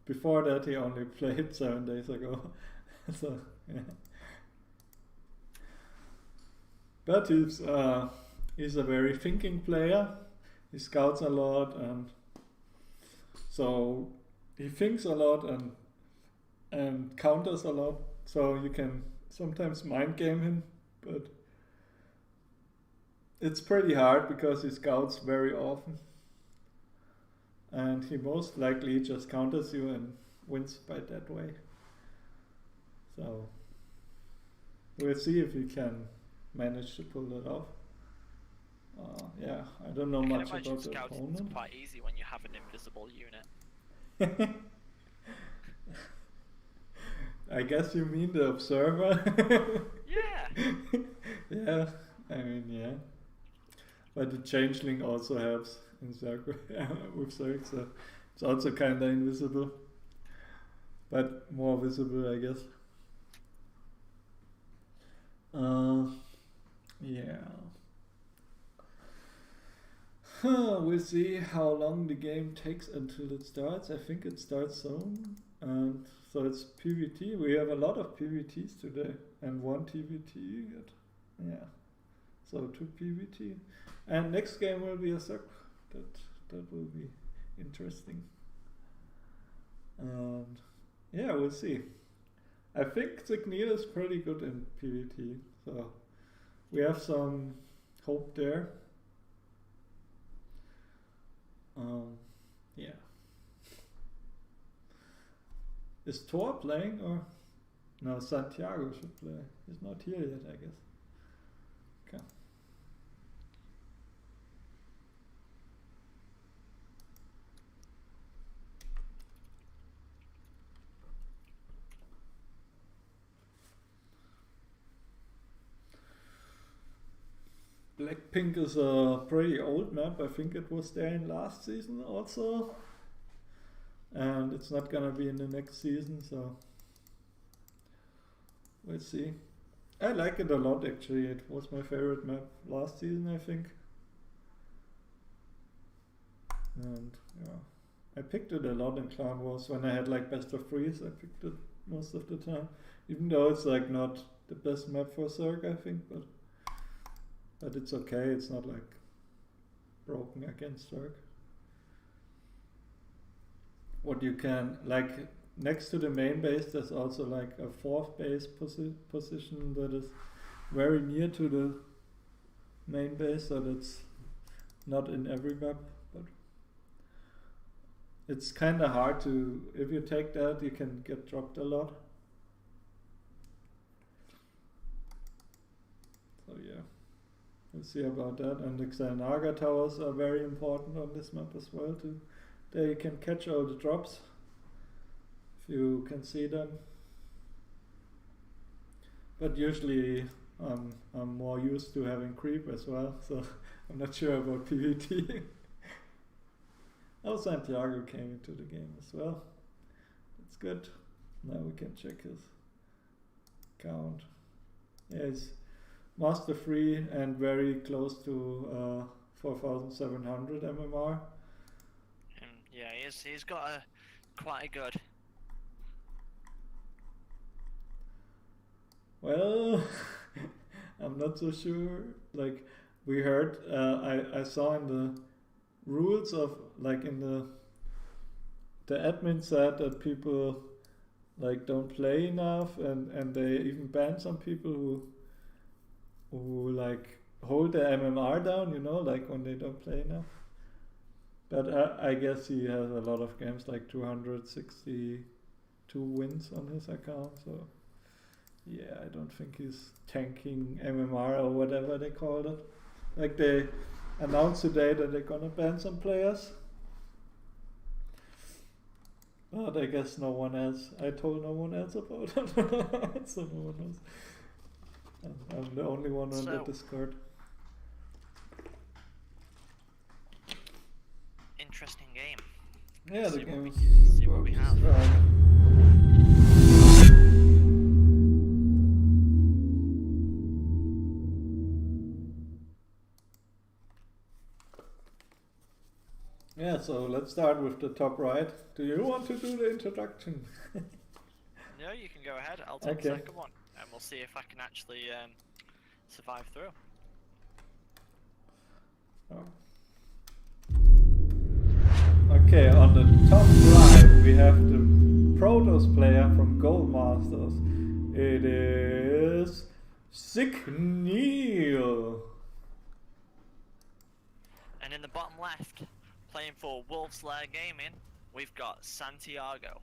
before that he only played 7 days ago. So, yeah. But he's a very thinking player. He scouts a lot, and so he thinks a lot and counters a lot. So you can sometimes mind game him, but it's pretty hard because he scouts very often, and he most likely just counters you and wins by that way. So we'll see if he can manage to pull that off. Yeah, I don't know I can much imagine about the scouting is opponent. quite easy when you have an invisible unit. I guess you mean the observer. Yeah. Yeah, I mean, yeah. But the changeling also helps in Zerg with Zerg, so it's also kinda invisible. But more visible, I guess. Yeah. We'll see how long the game takes until it starts. I think it starts soon. And so it's PvT. We have a lot of PvTs today. And 1 TvT. Yeah. So 2 PvT. And next game will be a Zerg. That will be interesting. And yeah, we'll see. I think Sick Neil is pretty good in PvT. So we have some hope there. Yeah. Is Thor playing or no? Santiago should play. He's not here yet, I guess. Okay. Blackpink is a pretty old map. I think it was there in last season also. And it's not gonna be in the next season, so we'll see. I like it a lot actually. It was my favorite map last season, I think. And yeah, I picked it a lot in Clan Wars when I had like best of threes. I picked it most of the time, even though it's like not the best map for Zerg, I think, but it's okay. It's not like broken against Zerg. What you can, like, next to the main base, there's also like a 4th base position that is very near to the main base, so that's not in every map, but it's kind of hard to, if you take that, you can get dropped a lot. So yeah, we'll see about that. And the Xanaga towers are very important on this map as well too. There you can catch all the drops if you can see them. But usually I'm more used to having creep as well, so I'm not sure about PvT. Oh, Santiago came into the game as well. That's good. Now we can check his count. Yeah, he's master 3 and very close to 4,700 MMR. Yeah, he's got quite a good Well, I'm not so sure. Like we heard, I saw in the rules of like in the admin said that people like don't play enough, and they even ban some people who like hold their MMR down, you know, like when they don't play enough. But I guess he has a lot of games, like 262 wins on his account, so yeah, I don't think he's tanking MMR or whatever they called it. Like they announced today that they're gonna ban some players. But I guess no one else. I told no one else about it. So no one knows. I'm the only one on the Discord. Interesting game. Yeah, the See game see what we have. Yeah, so let's start with the top right. Do you want to do the introduction? No, you can go ahead. I'll take the second one, and we'll see if I can actually survive through. Oh. Okay, on the top right we have the Protoss player from GoldMasters. It is Sick-Neil. And in the bottom left, playing for Lair Gaming, we've got Santiago.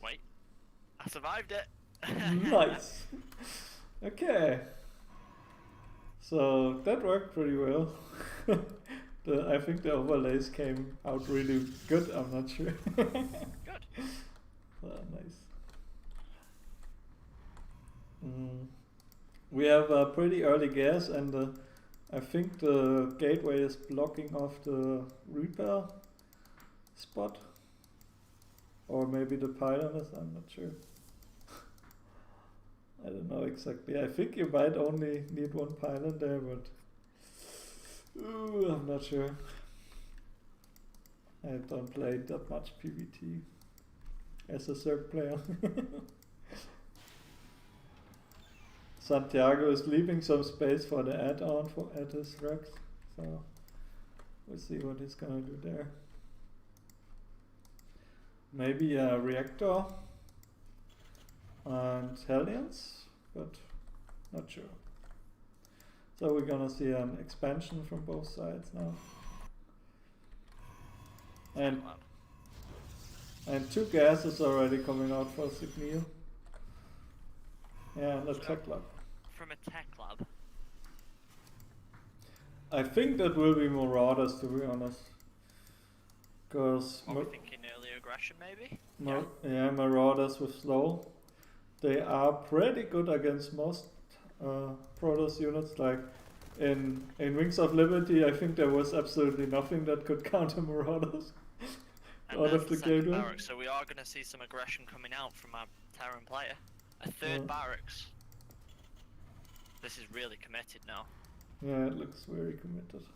Wait, I survived it. Nice. Okay. So that worked pretty well. I think the overlays came out really good, I'm not sure. Good. Nice. We have a pretty early gas, and I think the gateway is blocking off the repair spot. Or maybe the pylon is, I'm not sure. I don't know exactly. I think you might only need one pylon there, but I'm not sure. I don't play that much PvT as a Zerg player. Santiago is leaving some space for the add-on at his Rex, so we'll see what he's gonna do there. Maybe a reactor and Hellions, but not sure. So we're gonna see an expansion from both sides now. And two gases already coming out for Sick-Neil. Yeah, and the tech lab. From a tech lab? I think that will be Marauders, to be honest. Because Are we thinking early aggression, maybe? yeah, Marauders with slow. They are pretty good against most Protoss units. Like in Wings of Liberty, I think there was absolutely nothing that could counter Marauders. And out of the second gateway. barracks, so we are going to see some aggression coming out from our Terran player. A third barracks. This is really committed now. Yeah, it looks very committed.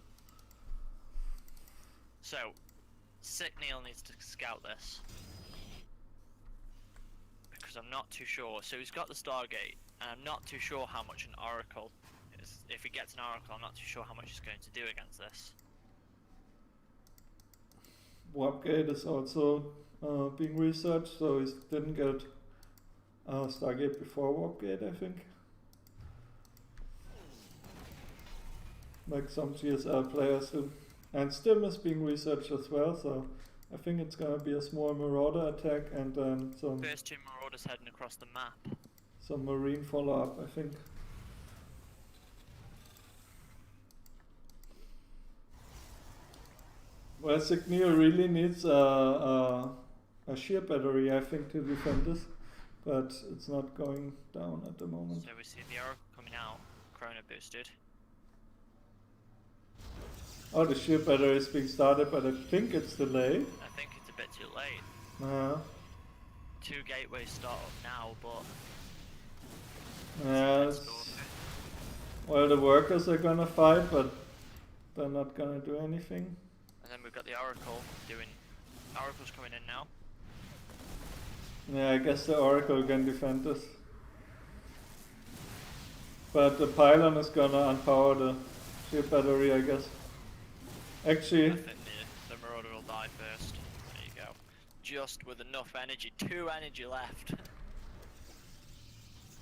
So, Sick-Neil needs to scout this. Because I'm not too sure. So he's got the Stargate, and I'm not too sure how much an Oracle is. If he gets an Oracle, I'm not too sure how much he's going to do against this. Warpgate is also being researched, so he didn't get Stargate before Warpgate, I think. Like some GSL players do. And Stim is being researched as well, so I think it's gonna be a small Marauder attack and then some... First two Marauders heading across the map. Some Marine follow-up, I think. Well, Sick-Neil really needs a shear battery, I think, to defend this, but it's not going down at the moment. So we see the Oracle coming out, Chrono boosted. Oh, the shear battery is being started, but I think it's delayed. I think it's a bit too late. Two gateways start up now, but... Well, the workers are gonna fight, but they're not gonna do anything. And then we've got the Oracle doing... Oracle's coming in now. Yeah, I guess the Oracle can defend this. But the pylon is gonna unpower the ship battery, I guess. Actually, I think the Marauder will die first. There you go. Just with enough energy. 2 energy left.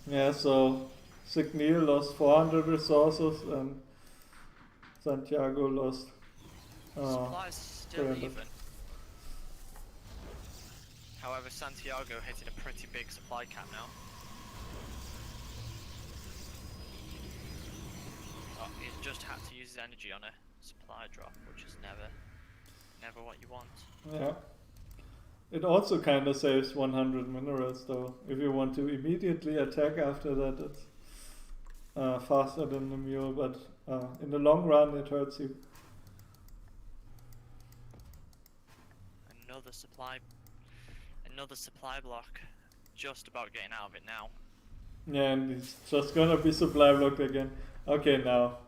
yeah, so Signil lost 400 resources and Santiago lost Supplies still 300. even. However, Santiago hitting a pretty big supply cap now. Oh, he's just had to use his energy on a supply drop, which is never what you want. Yeah. It also kind of saves 100 minerals though. If you want to immediately attack after that, it's faster than the mule, but in the long run it hurts you. Another supply block. Just about getting out of it now. Yeah, and he's just gonna be supply blocked again. Okay, now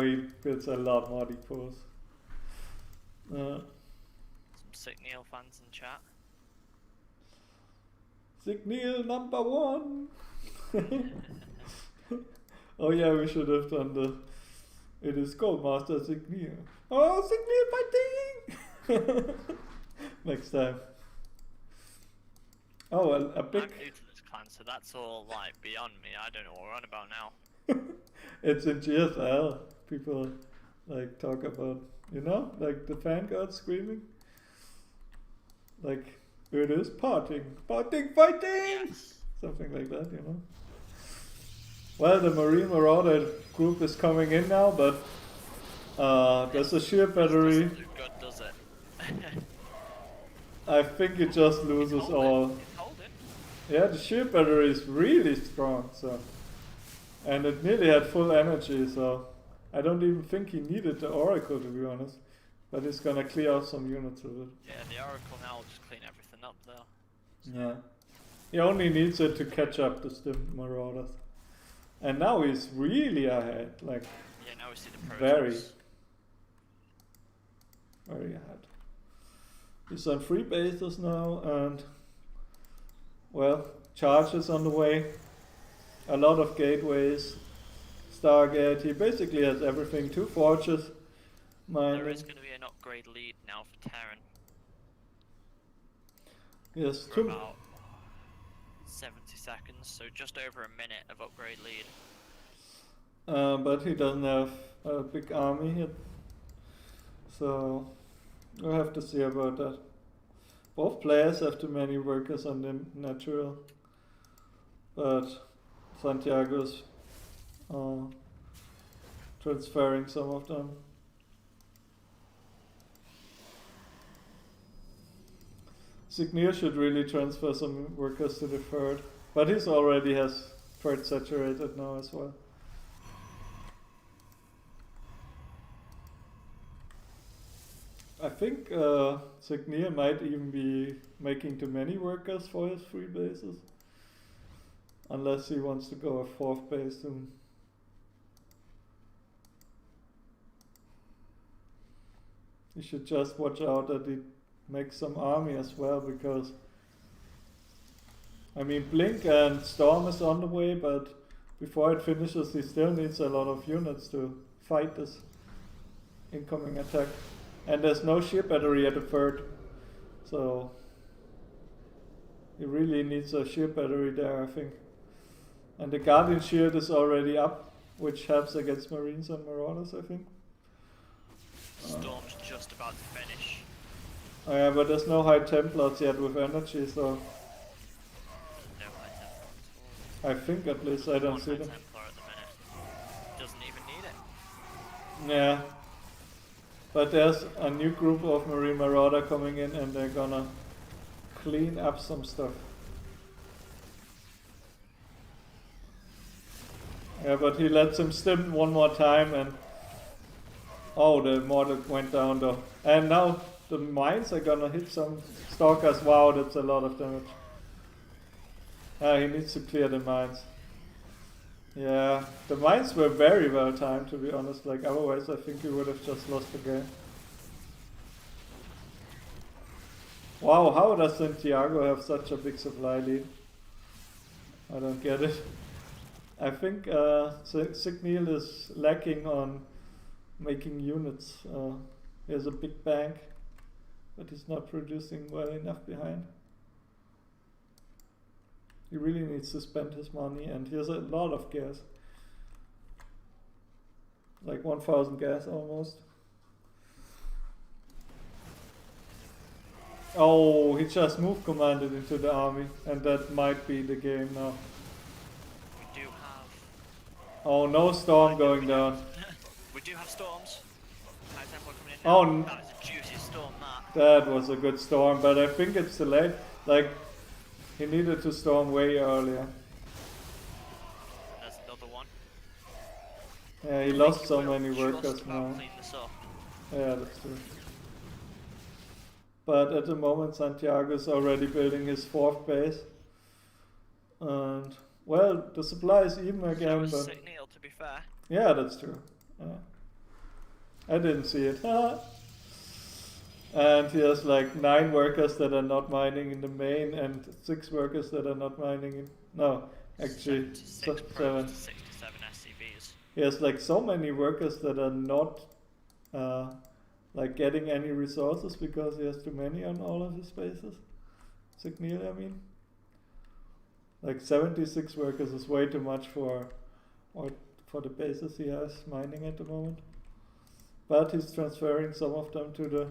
he builds a lot more depots. Some sick Neil fans in chat. Signil number 1! Oh yeah, we should have done it is GoldMasters Signil. Oh, Signil fighting! Next time. Oh, well, a big... I'm new to this clan, so that's all like beyond me. I don't know what we're on about now. It's in GSL. People like talk about, like the fan god screaming. Like, it is fighting! Yes. Something like that, Well, the Marine Marauder group is coming in now, but there's a sheer battery. Doesn't look good, does it? I think it just loses all. It's holding. Yeah, the shield battery is really strong, so. And it nearly had full energy, so I don't even think he needed the Oracle, to be honest. But he's gonna clear out some units with it. Yeah, the Oracle now will just clean everything up though. Yeah. He only needs it to catch up to the Marauders. And now he's really ahead, like Yeah, now we see the progress. very ahead. He's on 3 bases now, and well, charge is on the way. A lot of gateways, Stargate. He basically has everything. 2 forges. There is going to be an upgrade lead now for Terran. Yes, For about 70 seconds, so just over a minute of upgrade lead. but he doesn't have a big army yet, so we'll have to see about that. Both players have too many workers on the natural, but Santiago's transferring some of them. Signir should really transfer some workers to the third, but he's already has third saturated now as well. I think Signir might even be making too many workers for his 3 bases. Unless he wants to go a 4th base soon. He should just watch out that he makes some army as well, because I mean Blink and Storm is on the way, but before it finishes he still needs a lot of units to fight this incoming attack. And there's no sheer battery at the third, so he really needs a sheer battery there, I think. And the Guardian Shield is already up, which helps against Marines and Marauders, I think. Storm's just about to finish. Oh yeah, but there's no High Templars yet with energy, so No High Templar at all. I think at least I don't One see High them. Templar at the minute. Doesn't even need it. Yeah. But there's a new group of Marine Marauder coming in, and they're gonna clean up some stuff. Yeah, but he lets him stim one more time, and oh, the mortar went down though. And now the mines are gonna hit some stalkers. Wow, that's a lot of damage. He needs to clear the mines. Yeah, the mines were very well timed, to be honest. Like, otherwise I think he would have just lost the game. Wow, how does Santiago have such a big supply lead? I don't get it. I think Signil is lacking on making units. He has a big bank, but he's not producing well enough behind. He really needs to spend his money, and he has a lot of gas. Like 1000 gas almost. Oh, he just move commanded into the army, and that might be the game now. We do have. Oh, no storm going down. We do have storms. High tempo coming in. Oh, That is a juicy storm, that. that was a good storm, but I think it's too late. Like, he needed to storm way earlier. There's another one. Yeah, he lost so We'll many just workers about now. clean this up. Yeah, that's true. But at the moment, Santiago is already building his 4th base. And, well, the supply is even again, So but... Sick Neil, to be fair. Yeah, that's true. Yeah. I didn't see it. And he has like 9 workers that are not mining in the main and 6 workers that are not mining in... No, actually 76 7. probes to 67 SCVs. He has like so many workers that are not like getting any resources because he has too many on all of his bases. Signil, I mean. Like 76 workers is way too much for the bases he has mining at the moment. But he's transferring some of them to the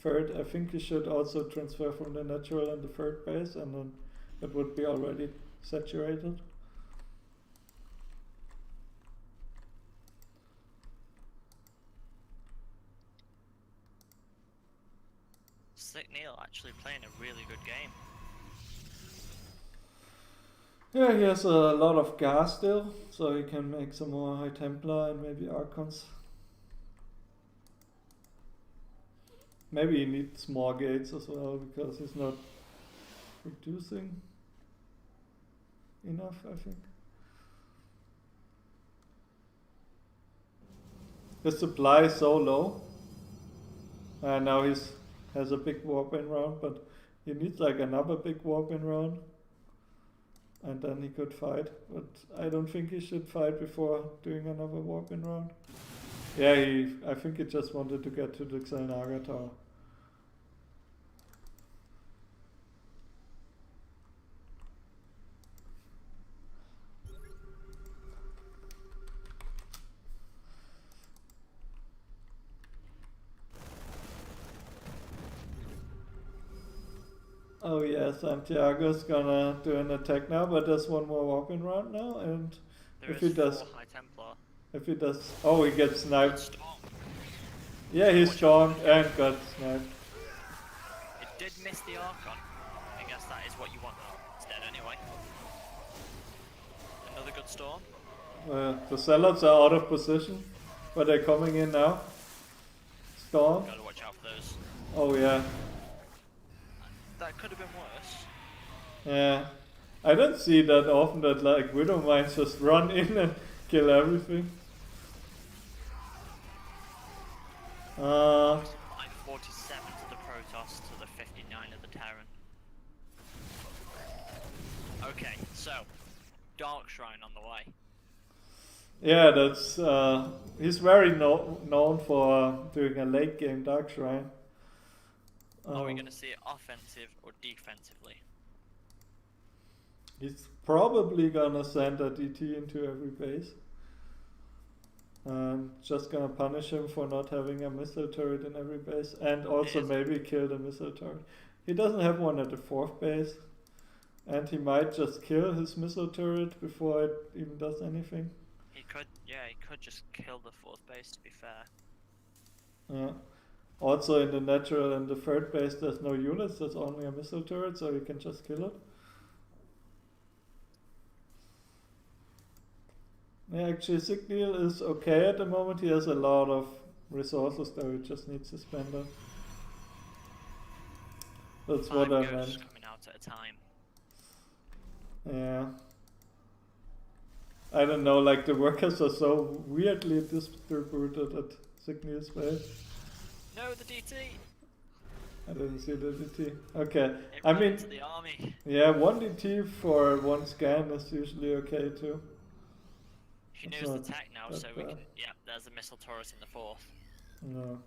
3rd. I think he should also transfer from the natural and the 3rd base, and then it would be already saturated. Sick Neil actually playing a really good game. Yeah, he has a lot of gas still, so he can make some more High Templar and maybe Archons. Maybe he needs more gates as well, because he's not producing enough, I think. His supply is so low. And now he's has a big warp-in round, but he needs like another big warp-in round. And then he could fight, but I don't think he should fight before doing another warp-in round. Yeah, I think he just wanted to get to the Xelnaga tower. Oh yeah, Santiago's gonna do an attack now, but there's one more warp-in round now, and There if is he does, 4 High Templar. if he does, oh, he gets sniped. Storm. Yeah, he stormed and got sniped. It did miss the Archon. I guess that is what you want instead anyway. Another good storm. The Zealots are out of position, but they're coming in now. Storm. Gotta watch out for those. Oh yeah, That could have been worse. yeah. I don't see that often that like Widow Mines just run in and kill everything. Like 47 to the Protoss to the 59 of the Terran. Okay, so Dark Shrine on the way. Yeah, that's he's very known for doing a late game Dark Shrine. Are we going to see it offensive or defensively? He's probably gonna send a DT into every base. And just gonna punish him for not having a missile turret in every base, and also Yes. maybe kill the missile turret. He doesn't have one at the 4th base, and he might just kill his missile turret before it even does anything. He could, yeah, he could just kill the 4th base, to be fair. Yeah. Also in the natural and the 3rd base there's no units, there's only a missile turret, so you can just kill it. Yeah, actually Signil is okay at the moment, he has a lot of resources though, he just needs to spend them. That's what I Five meant. ghosts coming out at a time. Yeah. I don't know, like the workers are so weirdly distributed at Signil's base. No, the DT! I didn't see the DT. Okay, It I ran mean, into the army. yeah, 1 DT for 1 scan is usually okay too. He It's knows the not tech now, that so we bad. can. Yeah, there's a missile turret in the 4th. No.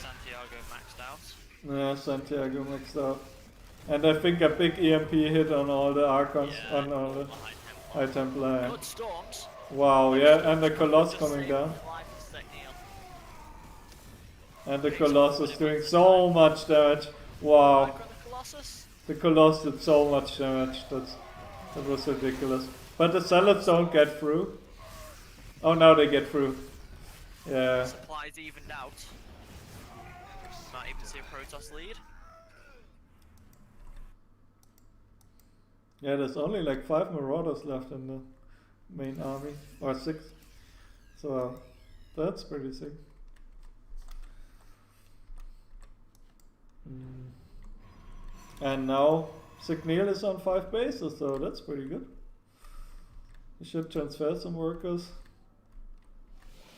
Santiago maxed out. Yeah, Santiago mixed up. And I think a big EMP hit on all the Archons, Yeah, on all the behind High Templar. Templar. Good storms. Wow, Good yeah, storms and the could Colossus just coming save down. the life of Signal. And the Takes off Colossus whatever doing is so attack. much damage. Wow. Back on the Colossus. The Colossus did so much damage. That was ridiculous. But the Zealots don't get through. Oh, now they get through. Yeah. Supplies evened out. Might even see a Protoss lead. Yeah, there's only like 5 Marauders left in the main army. Or 6. So, that's pretty sick. And now Signal is on 5 bases, so that's pretty good. You should transfer some workers.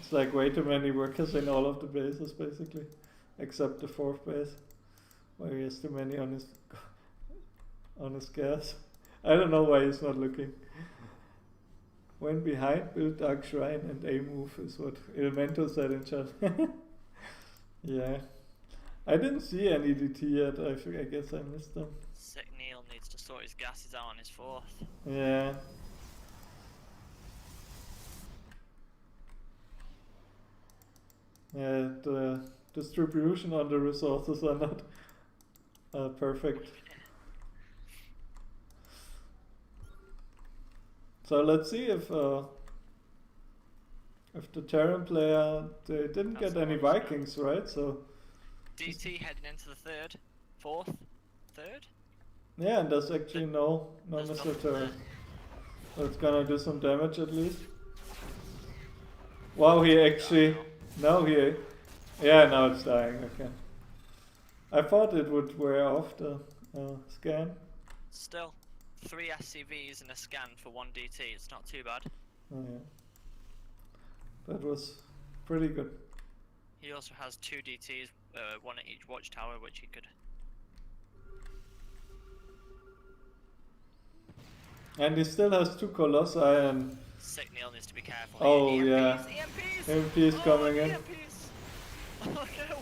It's like way too many workers in all of the bases basically. Except the 4th base. Where he has too many on his gas. I don't know why he's not looking. When behind, build Dark Shrine and A move is what Elemento said in chat. Yeah. I didn't see any DT yet, I guess I missed them. Signal needs to sort his gases out on his 4th. Yeah. Yeah, the distribution on the resources are not perfect. So let's see if the Terran player, they didn't That's get any the worst Vikings, right? So DT heading into the 3rd, 4th, 3rd. yeah, and there's actually no There's missile nothing turret. there. So it's gonna do some damage at least. Wow, he actually now he yeah, now it's dying. Okay. I thought it would wear off the scan. Still, 3 SCVs and a scan for 1 DT. It's not too bad. Oh, yeah. That was pretty good. He also has 2 DTs, 1 at each watchtower, which he could. And he still has 2 Colossi and Signal needs to be careful. Oh, EMPs, yeah. EMPs! MP's coming in. EMPs! Oh no!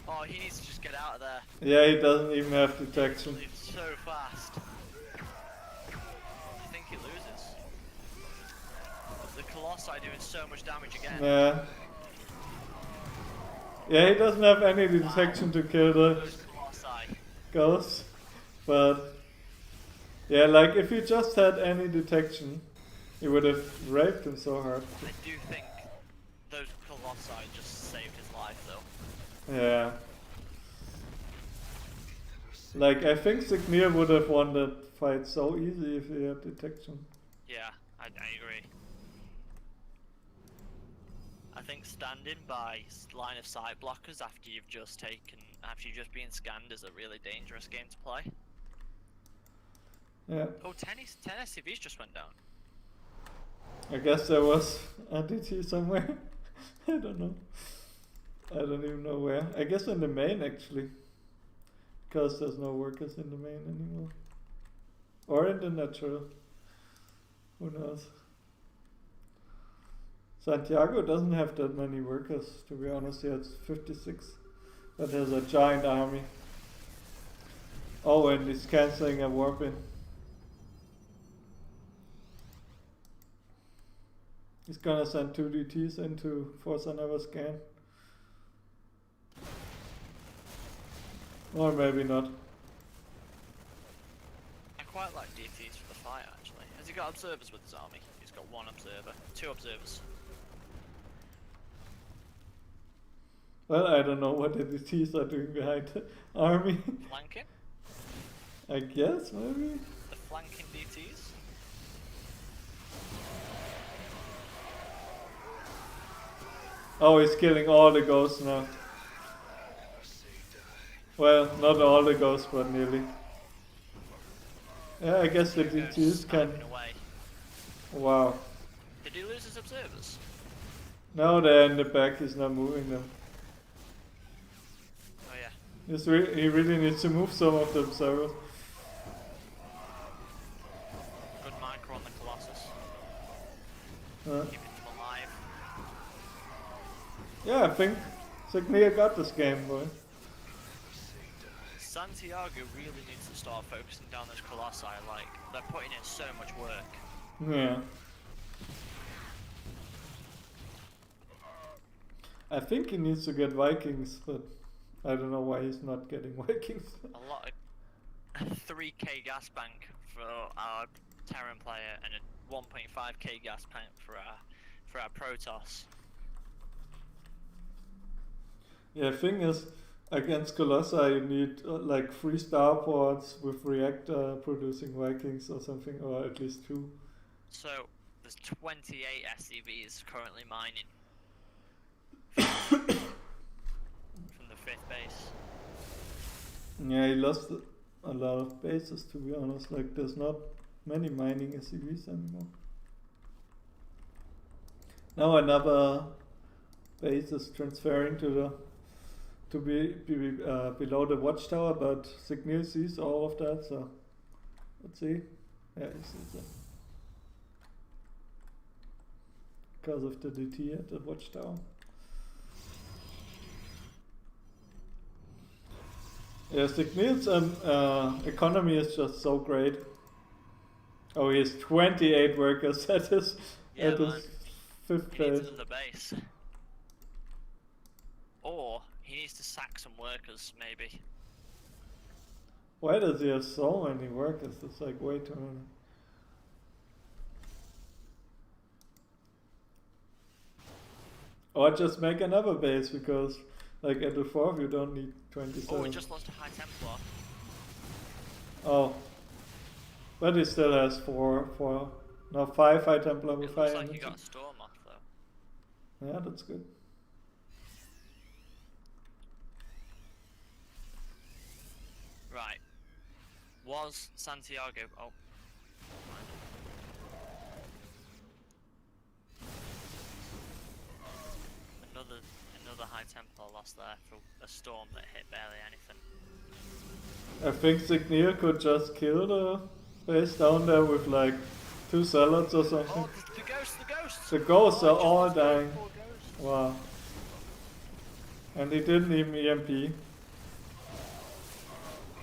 Oh, he needs to just get out of there. Yeah, he doesn't even have detection. It's so fast. I think he loses. The Colossi doing so much damage again. Yeah. Yeah, he doesn't have any detection to kill the Those Colossi. ghosts. But yeah, like if he just had any detection, he would have raped him so hard. I do think those Colossi just saved his life though. Yeah. Like I think Signal would have won that fight so easy if he had detection. Yeah, I agree. I think standing by line of sight blockers after you've just been scanned is a really dangerous game to play. Yeah. Oh, 10 SCVs just went down. I guess there was a DT somewhere. I don't know. I don't even know where. I guess in the main actually. Because there's no workers in the main anymore. Or in the natural. Who knows? Santiago doesn't have that many workers, to be honest. He has 56. But has a giant army. Oh, and he's cancelling a warp in. He's gonna send 2 DTs in to force another scan. Or maybe not. I quite like DTs for the fight actually. Has he got observers with his army? He's got 1 observer, 2 observers. Well, I don't know what the DTs are doing behind the army. Flanking? I guess, maybe? The flanking DTs? Oh, he's killing all the ghosts now. Well, not all the ghosts, but nearly. Yeah, I guess the DTs can... Away. Wow. Did he lose his observers? Now they're in the back, he's not moving them. Oh yeah. He really needs to move some of them servers. Good micro on the Colossus. Keeping them alive. Yeah, I think Signia got this game, boy. Santiago really needs to start focusing down those Colossi, like, they're putting in so much work. Yeah. I think he needs to get Vikings, but I don't know why he's not getting Vikings. A lot of 3k gas bank for our Terran player and a 1.5k gas bank for our Protoss. Yeah, thing is, against Colossi you need like 3 starports with reactor producing Vikings or something, or at least 2. So there's 28 SCVs currently mining from the 5th base. Yeah, he lost a lot of bases, to be honest. Like, there's not many mining SCVs anymore. Now another base is transferring to be below the watchtower, but Signil sees all of that, so let's see. Yeah, he sees it. Because of the DT at the watchtower. Yeah, Signil's economy is just so great. Oh, he has 28 workers at his, Yeah, at his 5th He needs base. another base. Or he needs to sack some workers, maybe. Why does he have so many workers? It's like way too many. Or just make another base, because like at the 4th you don't need 27. Oh, we just lost a High Templar. Oh. But he still has 5 High Templar with It 5 looks like energy. you got a storm off though. Yeah, that's good. Right. Was Santiago... Oh. Another High Templar lost there for a storm that hit barely anything. I think Signil could just kill the base down there with like 2 salads or something. Oh, the ghosts! The ghosts! The ghosts are just all lost those dying. poor ghosts. Wow. And he didn't even EMP.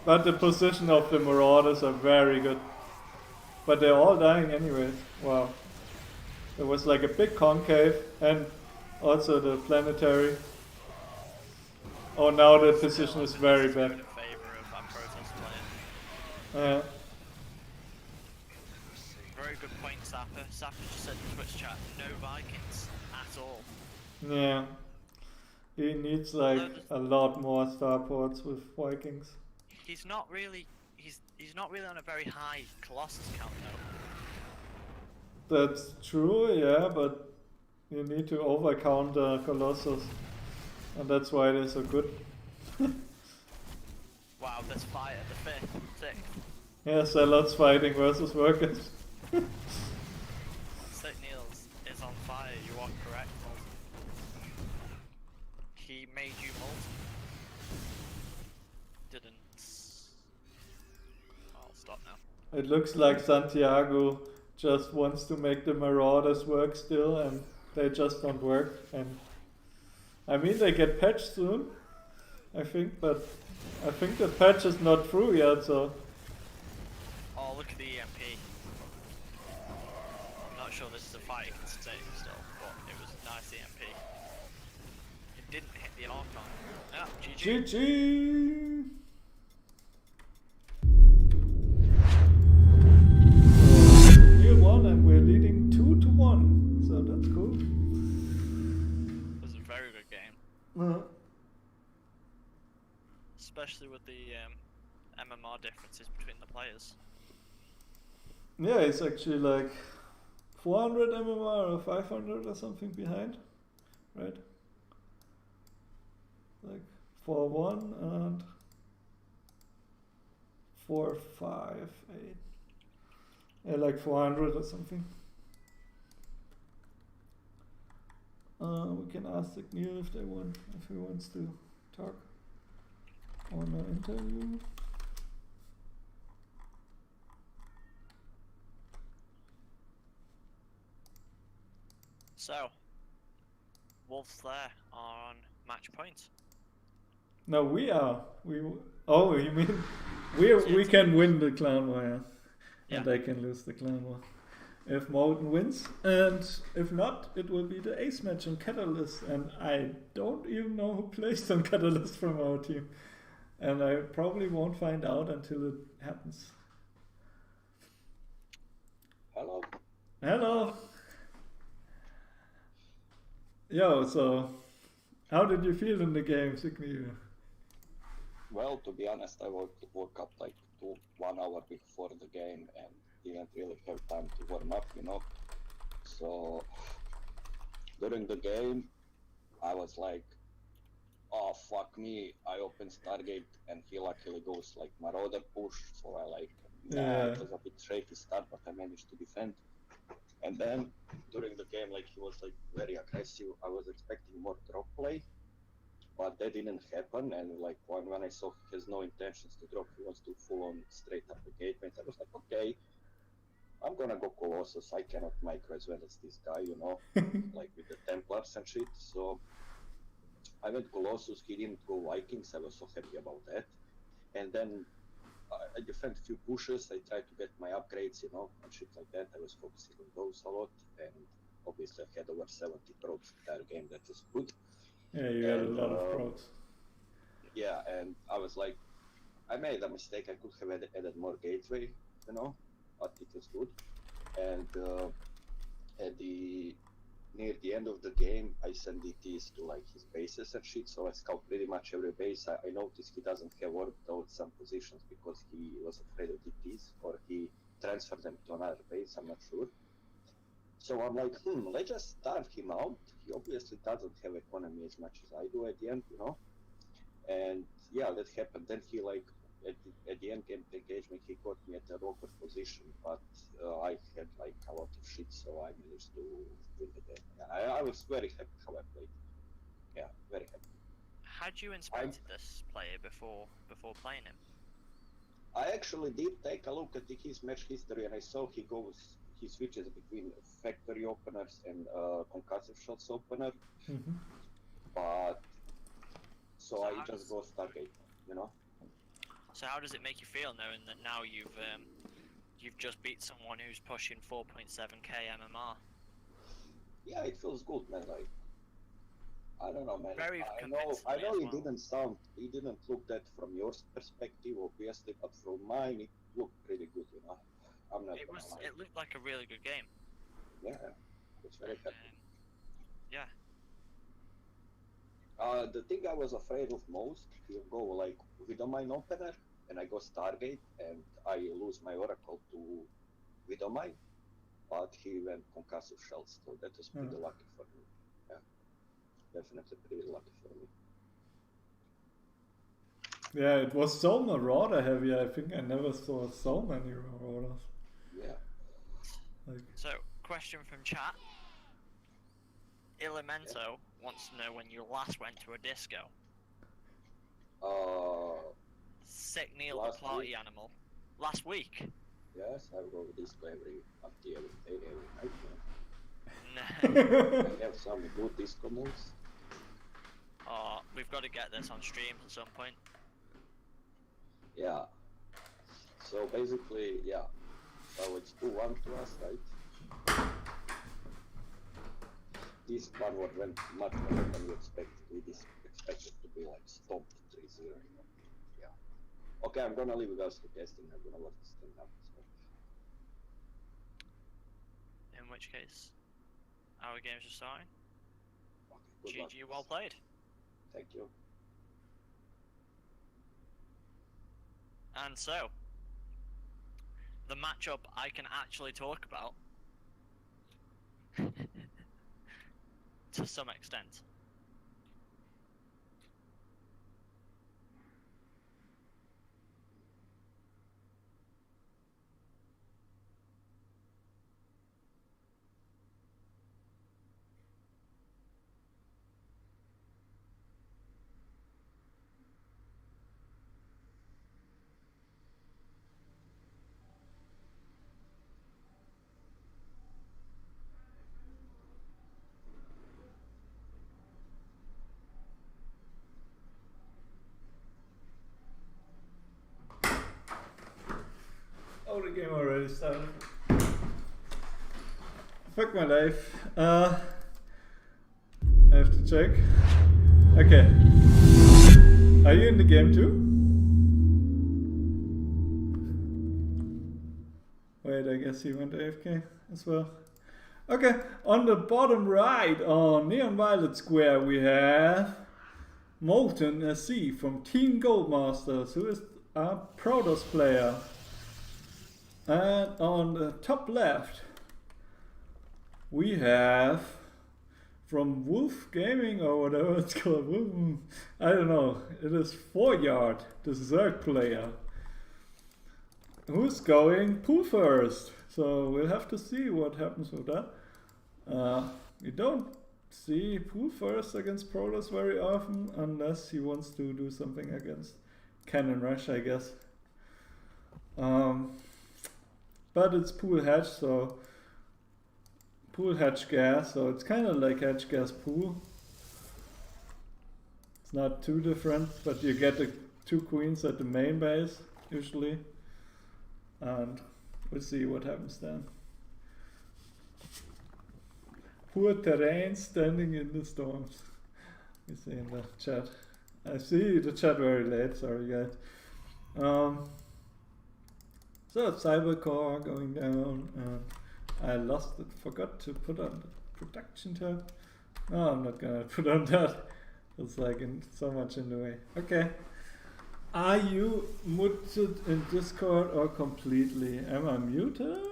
But the position of the Marauders are very good. But they're all dying anyways. Wow. There was like a big concave and also the planetary. Oh, now the position is very bad. In favor of our Protoss player. Yeah. Very good point, Sapper. Sapper just said in Twitch chat, no Vikings at all. Yeah. He needs like a lot more starports with Vikings. He's not really on a very high Colossus count though. That's true, yeah, but you need to overcount the Colossus. And that's why they're so good. Wow, there's fire at the 5th, 6th. Yeah, Zealots fighting versus workers. Sick Niels is on fire, you are correct, Molten. He made you molten. Didn't. I'll stop now. It looks like Santiago just wants to make the Marauders work still, and they just don't work. And I mean, they get patched soon, I think, but I think the patch is not through yet, so... Oh, look at the EMP. I'm not sure this is a fight you can sustain still, but it was a nice EMP. It didn't hit the Archon. Ah, GG. GG! Year 1 and we're leading 2-1, so that's cool. It was a very good game. Especially with the MMR differences between the players. Yeah, it's actually like 400 MMR or 500 or something behind, right? Like 4-1 and 4-5-8. Yeah, like 400 or something. We can ask Neil if he wants to talk on an interview. So, Wolves there on match point. No, we are. Oh, you mean we can win the clan war, yeah. And they can lose the clan war if Molten wins, and if not, it will be the ace match on Catalyst, and I don't even know who plays on Catalyst from our team, and I probably won't find out until it happens. Hello. Hello. Yo, so how did you feel in the game, Signy? Well, to be honest, I woke up like 1 hour before the game and didn't really have time to warm up, you know. So during the game, I was like, oh fuck me, I open Stargate and he luckily goes like Marauder push, so I like, it was a bit shaky start, but I managed to defend. And then during the game, like he was like very aggressive. I was expecting more drop play, but that didn't happen. And like when I saw he has no intentions to drop, he wants to full on straight up engagement. I was like, okay, I'm gonna go Colossus. I cannot micro as well as this guy, you know, like with the Templars and shit. So I went Colossus. He didn't go Vikings. I was so happy about that. And then I defend a few pushes. I tried to get my upgrades, you know, and shit like that. I was focusing on those a lot, and obviously I had over 70 probes entire game. That was good. Yeah, you had a lot of probes. Yeah, and I was like, I made a mistake. I could have added more gateway, you know, but it was good. And near the end of the game, I sent DTs to like his bases and shit, so I scout pretty much every base. I noticed he doesn't have orbed out some positions because he was afraid of DTs, or he transferred them to another base, I'm not sure. So I'm like, let's just starve him out. He obviously doesn't have economy as much as I do at the end, you know. And yeah, that happened. Then he like, at the end game engagement, he got me at a awkward position, but I had like a lot of shit, so I managed to win the game. I was very happy how I played. Yeah, very happy. Had you inspected this player before playing him? I actually did take a look at his match history, and I saw he switches between factory openers and concussive shots opener. Mm-hmm. But so I just go Stargate, you know. So how does it make you feel knowing that now you've just beat someone who's pushing 4.7k MMR? Yeah, it feels good, man. Like, I don't know, man. Very I know it didn't look that from your perspective, obviously, but from mine, it looked pretty good, you know. I'm not. It looked like a really good game. Yeah, I was very happy. Yeah. The thing I was afraid of most, he'll go like Widowmine opener, and I go Stargate, and I lose my Oracle to Widowmine, but he went concussive shells, so that was pretty lucky for me. Yeah, definitely pretty lucky for me. Yeah, it was so Marauder heavy. I think I never saw so many Marauders. Yeah. So, question from chat. Elemento wants to know when you last went to a disco. Sick Neil, the party animal. Last week? Yes, I go to disco every day, every night. No. I have some good disco moves. Oh, we've got to get this on stream at some point. Yeah. So basically, yeah. So it's 2-1 to us, right? This one went much better than we expected. We expected to be like stomped 3-0, you know. Yeah. Okay, I'm gonna leave you guys to testing. I'm gonna watch this thing now. So. In which case, our games are starting. Okay, GG, well played. Thank you. And so, the matchup I can actually talk about to some extent. started. Fuck my life. I have to check. Okay. Are you in the game too? Wait, I guess he went AFK as well. Okay, on the bottom right on Neon Violet Square we have Molten SC from Team GoldMasters, who is a Protoss player. And on the top left we have from Wolf Gaming or whatever it's called. I don't know. It is 4Yard, the Zerg player, who's going pool first. So we'll have to see what happens with that. You don't see pool first against Protoss very often unless he wants to do something against Cannon Rush, I guess. But it's pool hatch, so pool hatch gas, so it's kind of like hatch gas pool. It's not too different, but you get the 2 queens at the main base usually, and we'll see what happens then. Poor terrain standing in the storms. You see in the chat. I see the chat very late, sorry guys. So Cybercore going down, and I lost it, forgot to put on the production tab. No, I'm not gonna put on that. It's like so much in the way. Okay. Are you muted in Discord or completely? Am I muted?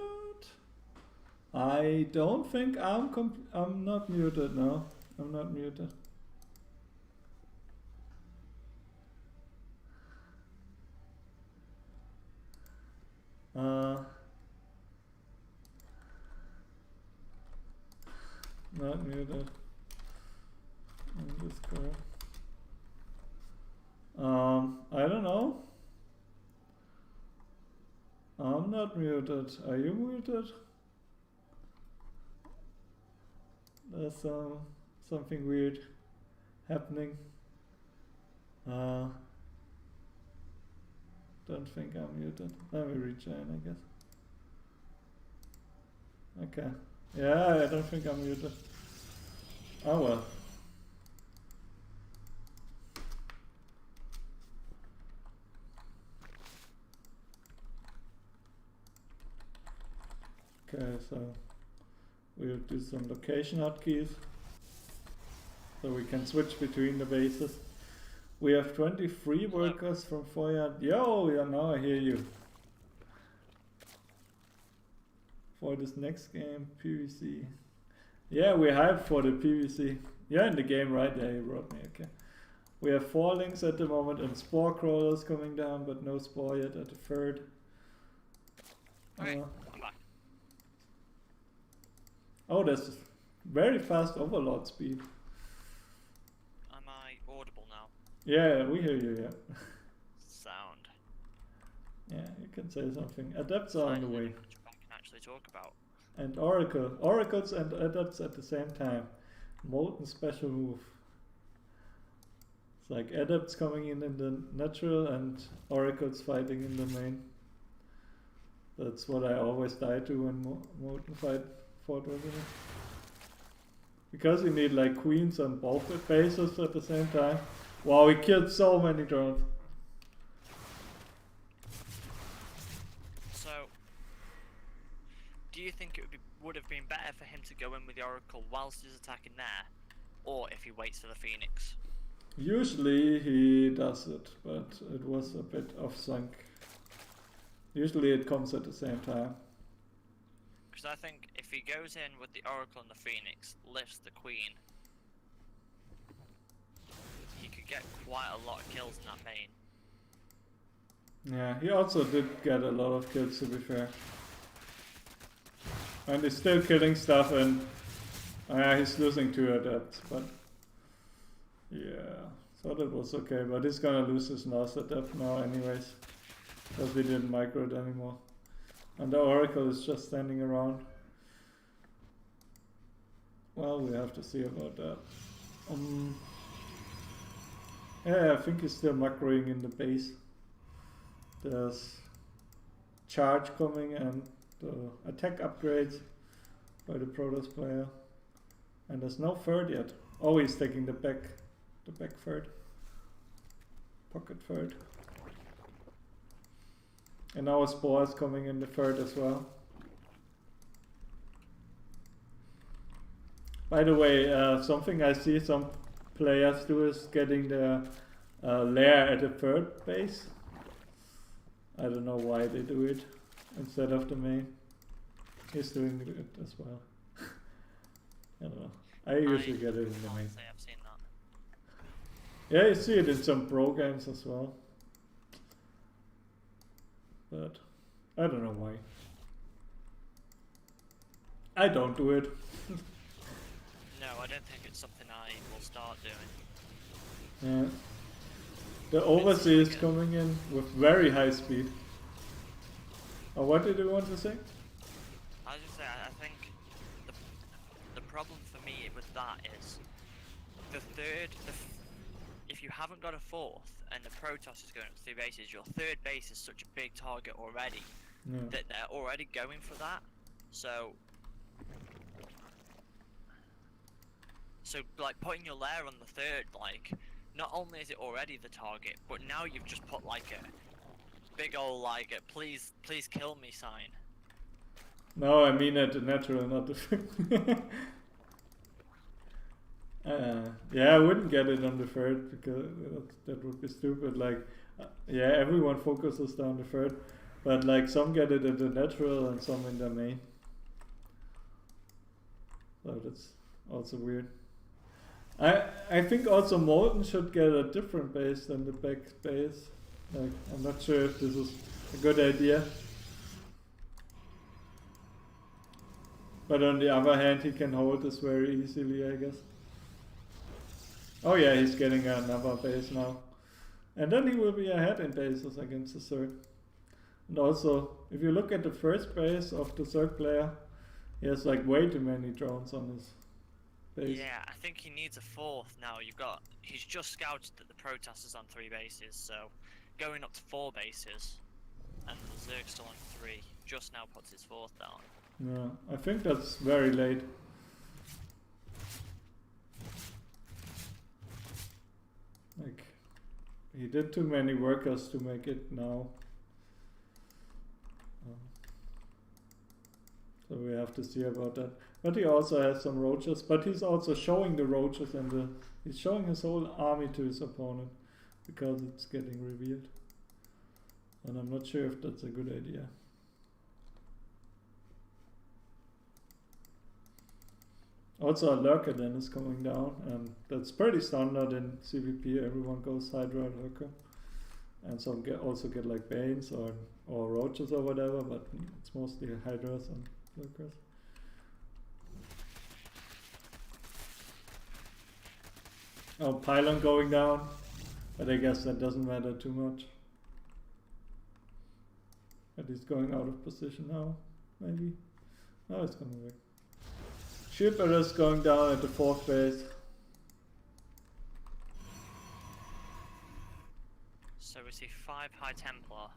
I don't think I'm not muted, no. I'm not muted. Not muted in Discord. I don't know. I'm not muted. Are you muted? There's something weird happening. Don't think I'm muted. Let me rejoin, I guess. Okay. Yeah, I don't think I'm muted. Oh well. Okay, so we'll do some location hotkeys so we can switch between the bases. We have 23 workers from 4Yard. Yo, yeah, now I hear you. For this next game, PvC. Yeah, we're hyped for the PvC. You're in the game, right? Yeah, you wrote me, okay. We have 4 links at the moment and Spore Crawlers coming down, but no Spore yet at the 3rd. Okay, I'm back. Oh, that's very fast overload speed. Am I audible now? Yeah, we hear you, yeah. Sound. Yeah, you can say something. Adepts are on the way. Which I can actually talk about. And Oracle. Oracles and Adepts at the same time. Molten special move. It's like Adepts coming in the natural and Oracles fighting in the main. That's what I always die to when Molten fought with it. Because you need like queens on both bases at the same time. Wow, we killed so many drones. So, do you think it would have been better for him to go in with the Oracle whilst he's attacking there, or if he waits for the Phoenix? Usually he does it, but it was a bit off sync. Usually it comes at the same time. Because I think if he goes in with the Oracle and the Phoenix, lifts the Queen, he could get quite a lot of kills in that main. Yeah, he also did get a lot of kills, to be fair. And he's still killing stuff, and he's losing 2 Adepts, but yeah, so that was okay. But he's gonna lose his last Adept now anyways, because we didn't micro it anymore. And the Oracle is just standing around. Well, we have to see about that. Yeah, I think he's still macroing in the base. There's charge coming and the attack upgrades by the Protoss player. And there's no third yet. Oh, he's taking the back third. Pocket third. And now a Spore is coming in the third as well. By the way, something I see some players do is getting the Lair at the third base. I don't know why they do it instead of the main. He's doing it as well. I don't know. I usually get it in the main. I've seen that. Yeah, you see it in some pro games as well. But I don't know why. I don't do it. No, I don't think it's something I will start doing. Yeah. The Overseer is coming in with very high speed. Oh, what did you want to say? I was just say, I think the problem for me with that is the third. If you haven't got a fourth and the Protoss is going up 3 bases, your third base is such a big target already that they're already going for that. So like putting your Lair on the third, like not only is it already the target, but now you've just put like a big old like a please kill me sign. No, I mean at the natural, not the yeah, I wouldn't get it on the third because that would be stupid. Like, yeah, everyone focuses down the third, but like some get it in the natural and some in the main. So that's also weird. I think also Molten should get a different base than the back base. Like, I'm not sure if this is a good idea. But on the other hand, he can hold this very easily, I guess. Oh yeah, he's getting another base now. And then he will be ahead in bases against the third. And also, if you look at the first base of the third player, he has like way too many drones on his base. Yeah, I think he needs a fourth now. He's just scouted that the Protoss is on 3 bases, so going up to 4 bases, and the Zerg's still on 3, just now puts his fourth down. Yeah, I think that's very late. Like, he did too many workers to make it now. So we have to see about that. But he also has some roaches, but he's also showing the roaches and he's showing his whole army to his opponent because it's getting revealed. And I'm not sure if that's a good idea. Also a lurker then is coming down, and that's pretty standard in CVP. Everyone goes Hydra and lurker. And some also get like Banes or roaches or whatever, but it's mostly Hydras and lurkers. Oh, pylon going down, but I guess that doesn't matter too much. But he's going out of position now, maybe. No, it's coming back. Shipper is going down at the 4th base. So we see 5 High Templar.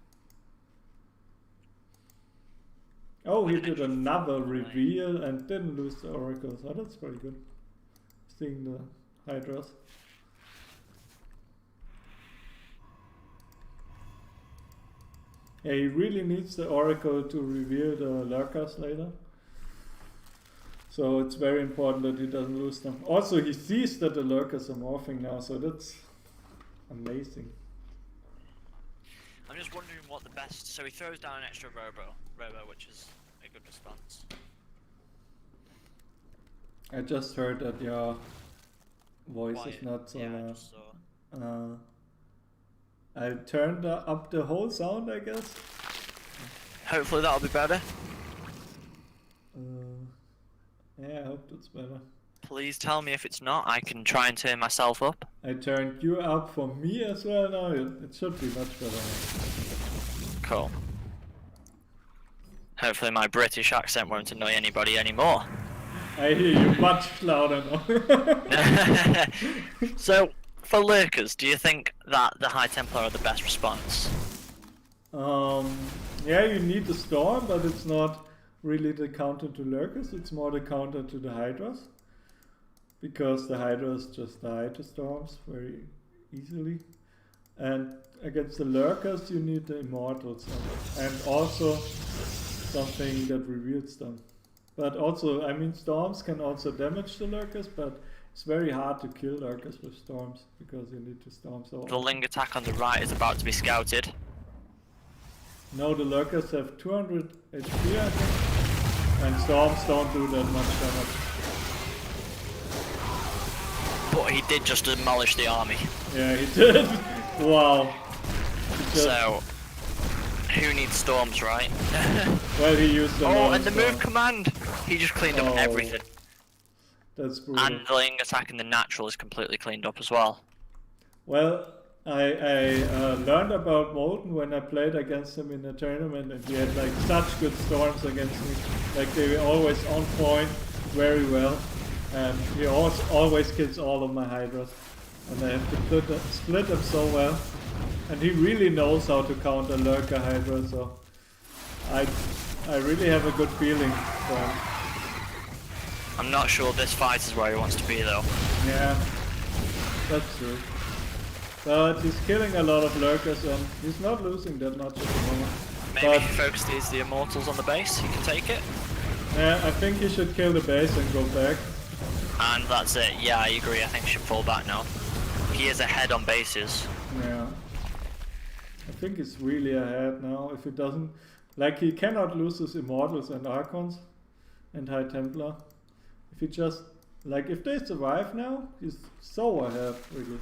Oh, he did another reveal and didn't lose the Oracles. Oh, that's pretty good. Seeing the Hydras. Yeah, he really needs the Oracle to reveal the Lurkers later. So it's very important that he doesn't lose them. Also, he sees that the Lurkers are morphing now, so that's amazing. I'm just wondering what the best... So he throws down an extra Robo, which is a good response. I just heard that your voice Quiet. is not so Yeah, I loud. just saw. I turned up the whole sound, I guess. Hopefully that'll be better. Yeah, I hope that's better. Please tell me if it's not. I can try and turn myself up. I turned you up for me as well now. It should be much better now. Cool. Hopefully my British accent won't annoy anybody anymore. I hear you much louder now. So, for lurkers, do you think that the High Templar are the best response? Yeah, you need the storm, but it's not really the counter to lurkers, it's more the counter to the hydras. Because the hydras just die to storms very easily. And against the lurkers you need the immortals and also something that reveals them. But also, I mean, storms can also damage the lurkers, but it's very hard to kill lurkers with storms because you need to storm so The often. Ling attack on the right is about to be scouted. No, the lurkers have 200 HP, I think, and storms don't do that much damage. But he did just demolish the army. Yeah, he did. Wow. He just, So, who needs storms, right? well, he used the Oh, long and the move storm. command! He just cleaned up Oh. everything. That's brutal. And the Ling attacking the natural is completely cleaned up as well. Well, I learned about Molten when I played against him in a tournament, and he had like such good storms against me. Like they were always on point, very well, and he always kills all of my hydras, and I have to split them so well. And he really knows how to counter lurker hydra, so I really have a good feeling for him. I'm not sure this fight is where he wants to be though. Yeah, that's true. But he's killing a lot of lurkers and he's not losing that much at the moment. Maybe But he focuses the immortals on the base, he can take it. yeah, I think he should kill the base and go back. And that's it, yeah, I agree, I think he should fall back now. He is ahead on bases. Yeah. I think he's really ahead now. If he doesn't, like he cannot lose his immortals and archons and high templar. If he just, like if they survive now, he's so ahead really.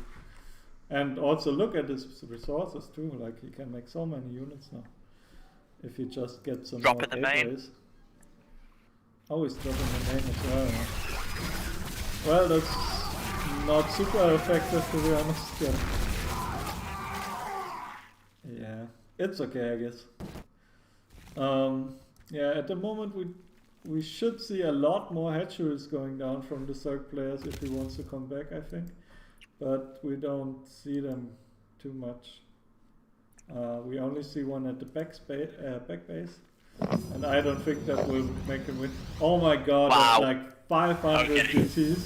And also look at his resources too, like he can make so many units now. If he just gets some Drop more in the main. gateways. Oh, he's dropping the main as well. Huh? Well, that's not super effective to be honest. Yeah, it's okay, I guess. Yeah, at the moment we should see a lot more hatcheries going down from the Zerg players if he wants to come back, I think. But we don't see them too much. We only see one at the back base, and I don't think that will make him win. Oh my god, Wow. that's like 500 Okay. DTs.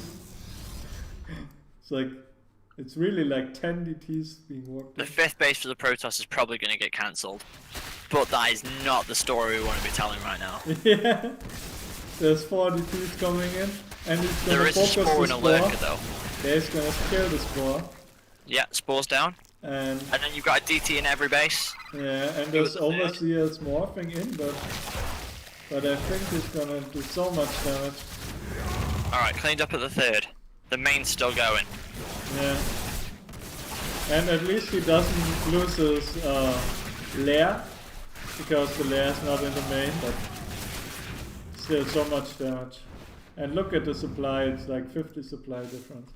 It's like, it's really like 10 DTs being worked The in. 5th base for the Protoss is probably going to get cancelled. But that is not the story we want to be telling right now. Yeah, there's 4 DTs coming in, and he's gonna There is a focus spore the and a spore. lurker though. Yeah, he's gonna kill the spore, Yeah, spores down. and And then you've got a DT in every base. yeah, and He there's was the third. overseers morphing in, but I think he's gonna do so much damage. Alright, cleaned up at the 3rd. The main's still going. Yeah, and at least he doesn't lose his Lair, because the Lair is not in the main, but still so much damage. And look at the supply, it's like 50 supply difference.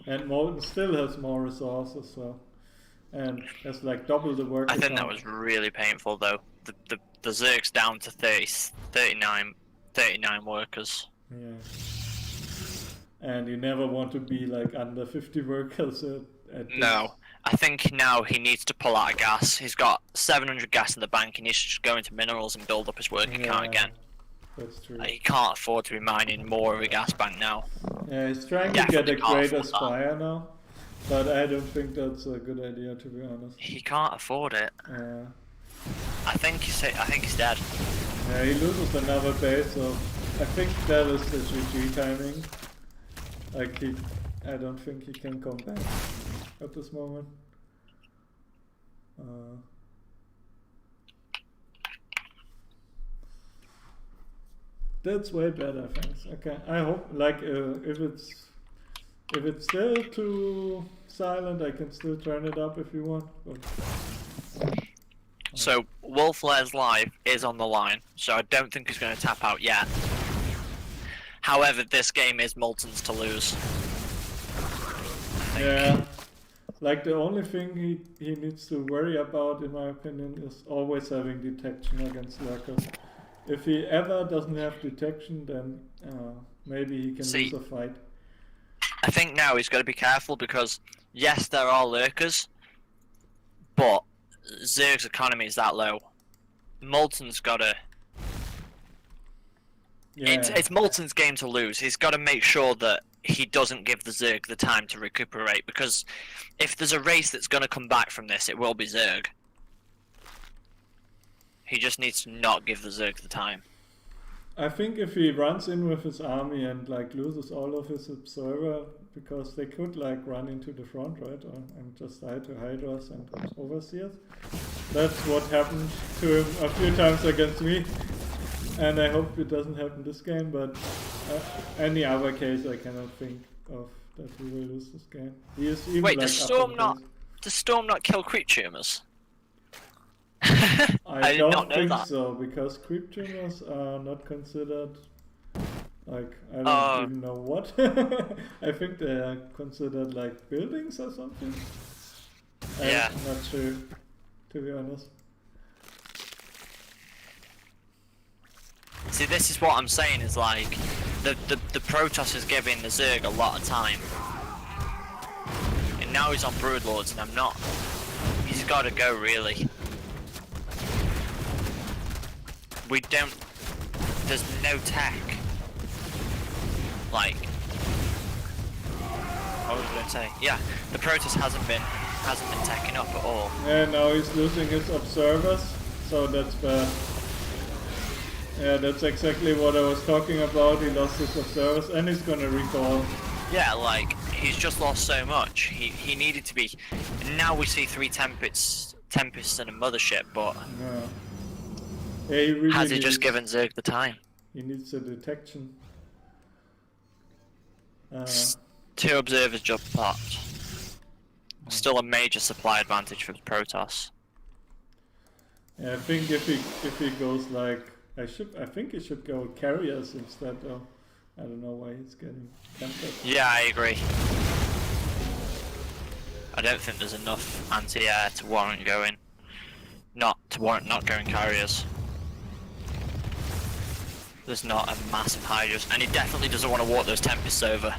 And Molten still has more resources, so, and has like double the work. I think that was really painful though. The Zerg's down to 39 workers. Yeah. And you never want to be like under 50 workers at this. No. I think now he needs to pull out of gas. He's got 700 gas in the bank. He needs to just go into minerals and build up his working account again. That's true. He can't afford to be mining more of a gas bank now. Yeah, he's trying to get Definitely a can't greater afford that. spire now, but I don't think that's a good idea, to be honest. He can't afford it. Yeah. I think he's dead. Yeah, he loses another base, so I think that is the GG timing. Like I don't think he can come back at this moment. That's way better, thanks. Okay, I hope like if it's still too silent, I can still turn it up if you want. But So Wolf Lair's live is on the line, so I don't think he's going to tap out yet. However, this game is Molten's to lose. yeah, like the only thing he needs to worry about, in my opinion, is always having detection against lurkers. If he ever doesn't have detection, then maybe he can See. lose a fight. I think now he's got to be careful because, yes, there are lurkers, but Zerg's economy is that low. Molten's gotta. Yeah. It's Molten's game to lose. He's got to make sure that he doesn't give the Zerg the time to recuperate, because if there's a race that's going to come back from this, it will be Zerg. He just needs to not give the Zerg the time. I think if he runs in with his army and like loses all of his observer, because they could like run into the front, right, and just die to Hydras and Overseers. That's what happened to him a few times against me, and I hope it doesn't happen this game. But any other case, I cannot think of that he will lose this game. He is even Wait, like does Storm not kill creep tumors? I did don't not know think that. so, because creep tumors are not considered, like, I don't Oh. even know what. I think they are considered like buildings or something. Yeah. I'm not sure, to be honest. See, this is what I'm saying, is like, the Protoss is giving the Zerg a lot of time. And now he's on Broodlords, and I'm not. He's got to go, really. We don't. There's no tech. Like. What was I going to say? Yeah, the Protoss hasn't been teching up at all. And now he's losing his observers, so that's bad. Yeah, that's exactly what I was talking about. He lost his observers, and he's gonna recall. Yeah, like, he's just lost so much. He needed to be. Now we see 3 Tempests and a Mothership, but Yeah, he really has he needs, just given Zerg the time? He needs a detection. 2 observers just popped. Still a major supply advantage for Protoss. Yeah, I think if he goes like I think he should go carriers instead though. I don't know why he's getting tempted. Yeah, I agree. I don't think there's enough anti-air to warrant going. Not going carriers. There's not a massive Hydras, and he definitely doesn't want to walk those Tempests over.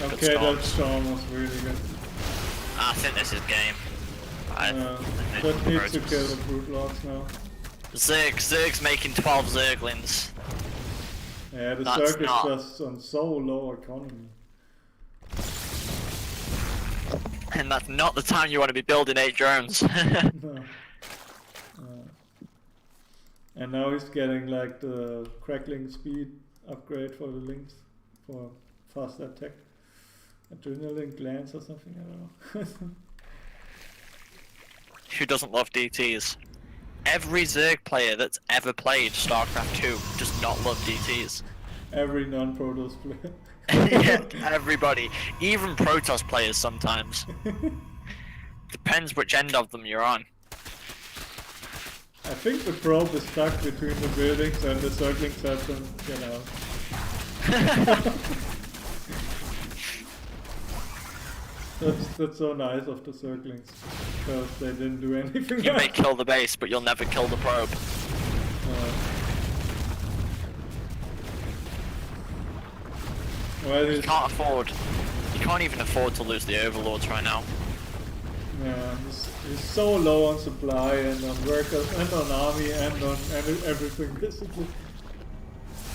Okay, that storm was really good. I think this is game. That needs to kill the Brood Lords now. Zerg's making 12 Zerglings. Yeah, the That's Zerg is not- just on so low economy. And that's not the time you want to be building 8 drones. No. And now he's getting like the crackling speed upgrade for the links for fast attack. Adrenaline glands or something, I don't know. Who doesn't love DTs? Every Zerg player that's ever played StarCraft 2 does not love DTs. Every non-Protoss player. Yeah, everybody. Even Protoss players sometimes. Depends which end of them you're on. I think the probe is stuck between the buildings and the circling section, you know. That's so nice of the circlings, because they didn't do anything. You may kill the base, but you'll never kill the probe. Well, You can't afford. You can't even afford to lose the Overlords right now. yeah, he's so low on supply and on workers and on army and on everything basically.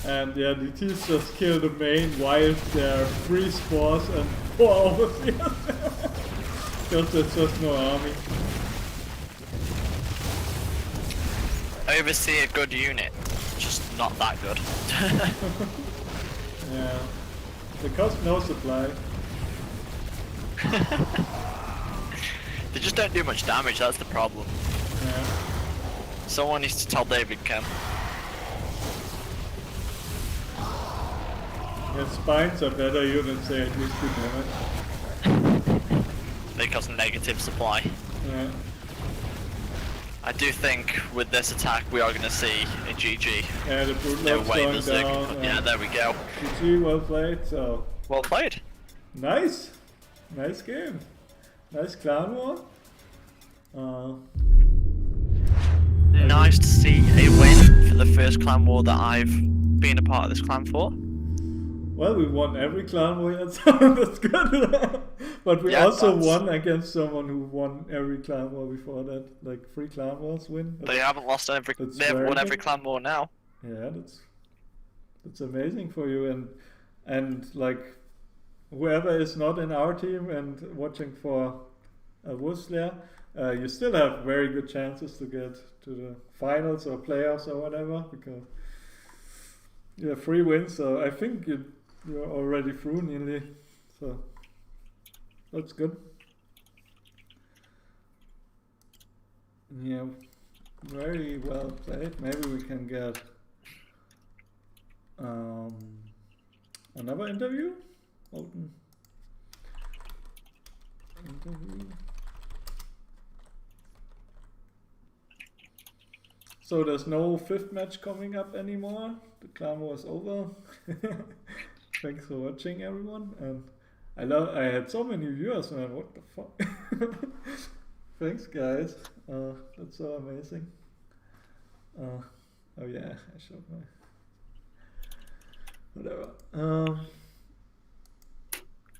And yeah, the DTs just kill the main while there are 3 spores and 4 overseers. Because there's just no army. Oversee a good unit, just not that good. Yeah. They cost no supply. They just don't do much damage, that's the problem. Yeah. Someone needs to tell David Kemp. Yeah, spines are better units, they at least do damage. They cause negative supply. Yeah. I do think with this attack we are going to see a GG. Yeah, the Brood No Lord's way going the Zerg. down. Yeah, there we go. GG, well played, so. Well played. Nice! Nice game. Nice clan war. Nice to see a win for the first clan war that I've been a part of this clan for. Well, we won every clan war yet, so that's good. But we Yeah, also that's- won against someone who won every clan war before that, like 3 clan wars win. They haven't lost every. That's They haven't very won every good. clan war now. Yeah, that's amazing for you, and like whoever is not in our team and watching for a Lair, you still have very good chances to get to the finals or playoffs or whatever, because you have 3 wins. So I think you're already through nearly. So that's good. Yeah, very well played. Maybe we can get another interview. Open interview. So there's no 5th match coming up anymore. The clan war is over. Thanks for watching, everyone. And I had so many viewers, man. What the fuck? Thanks, guys. That's so amazing. Oh yeah, I showed my whatever.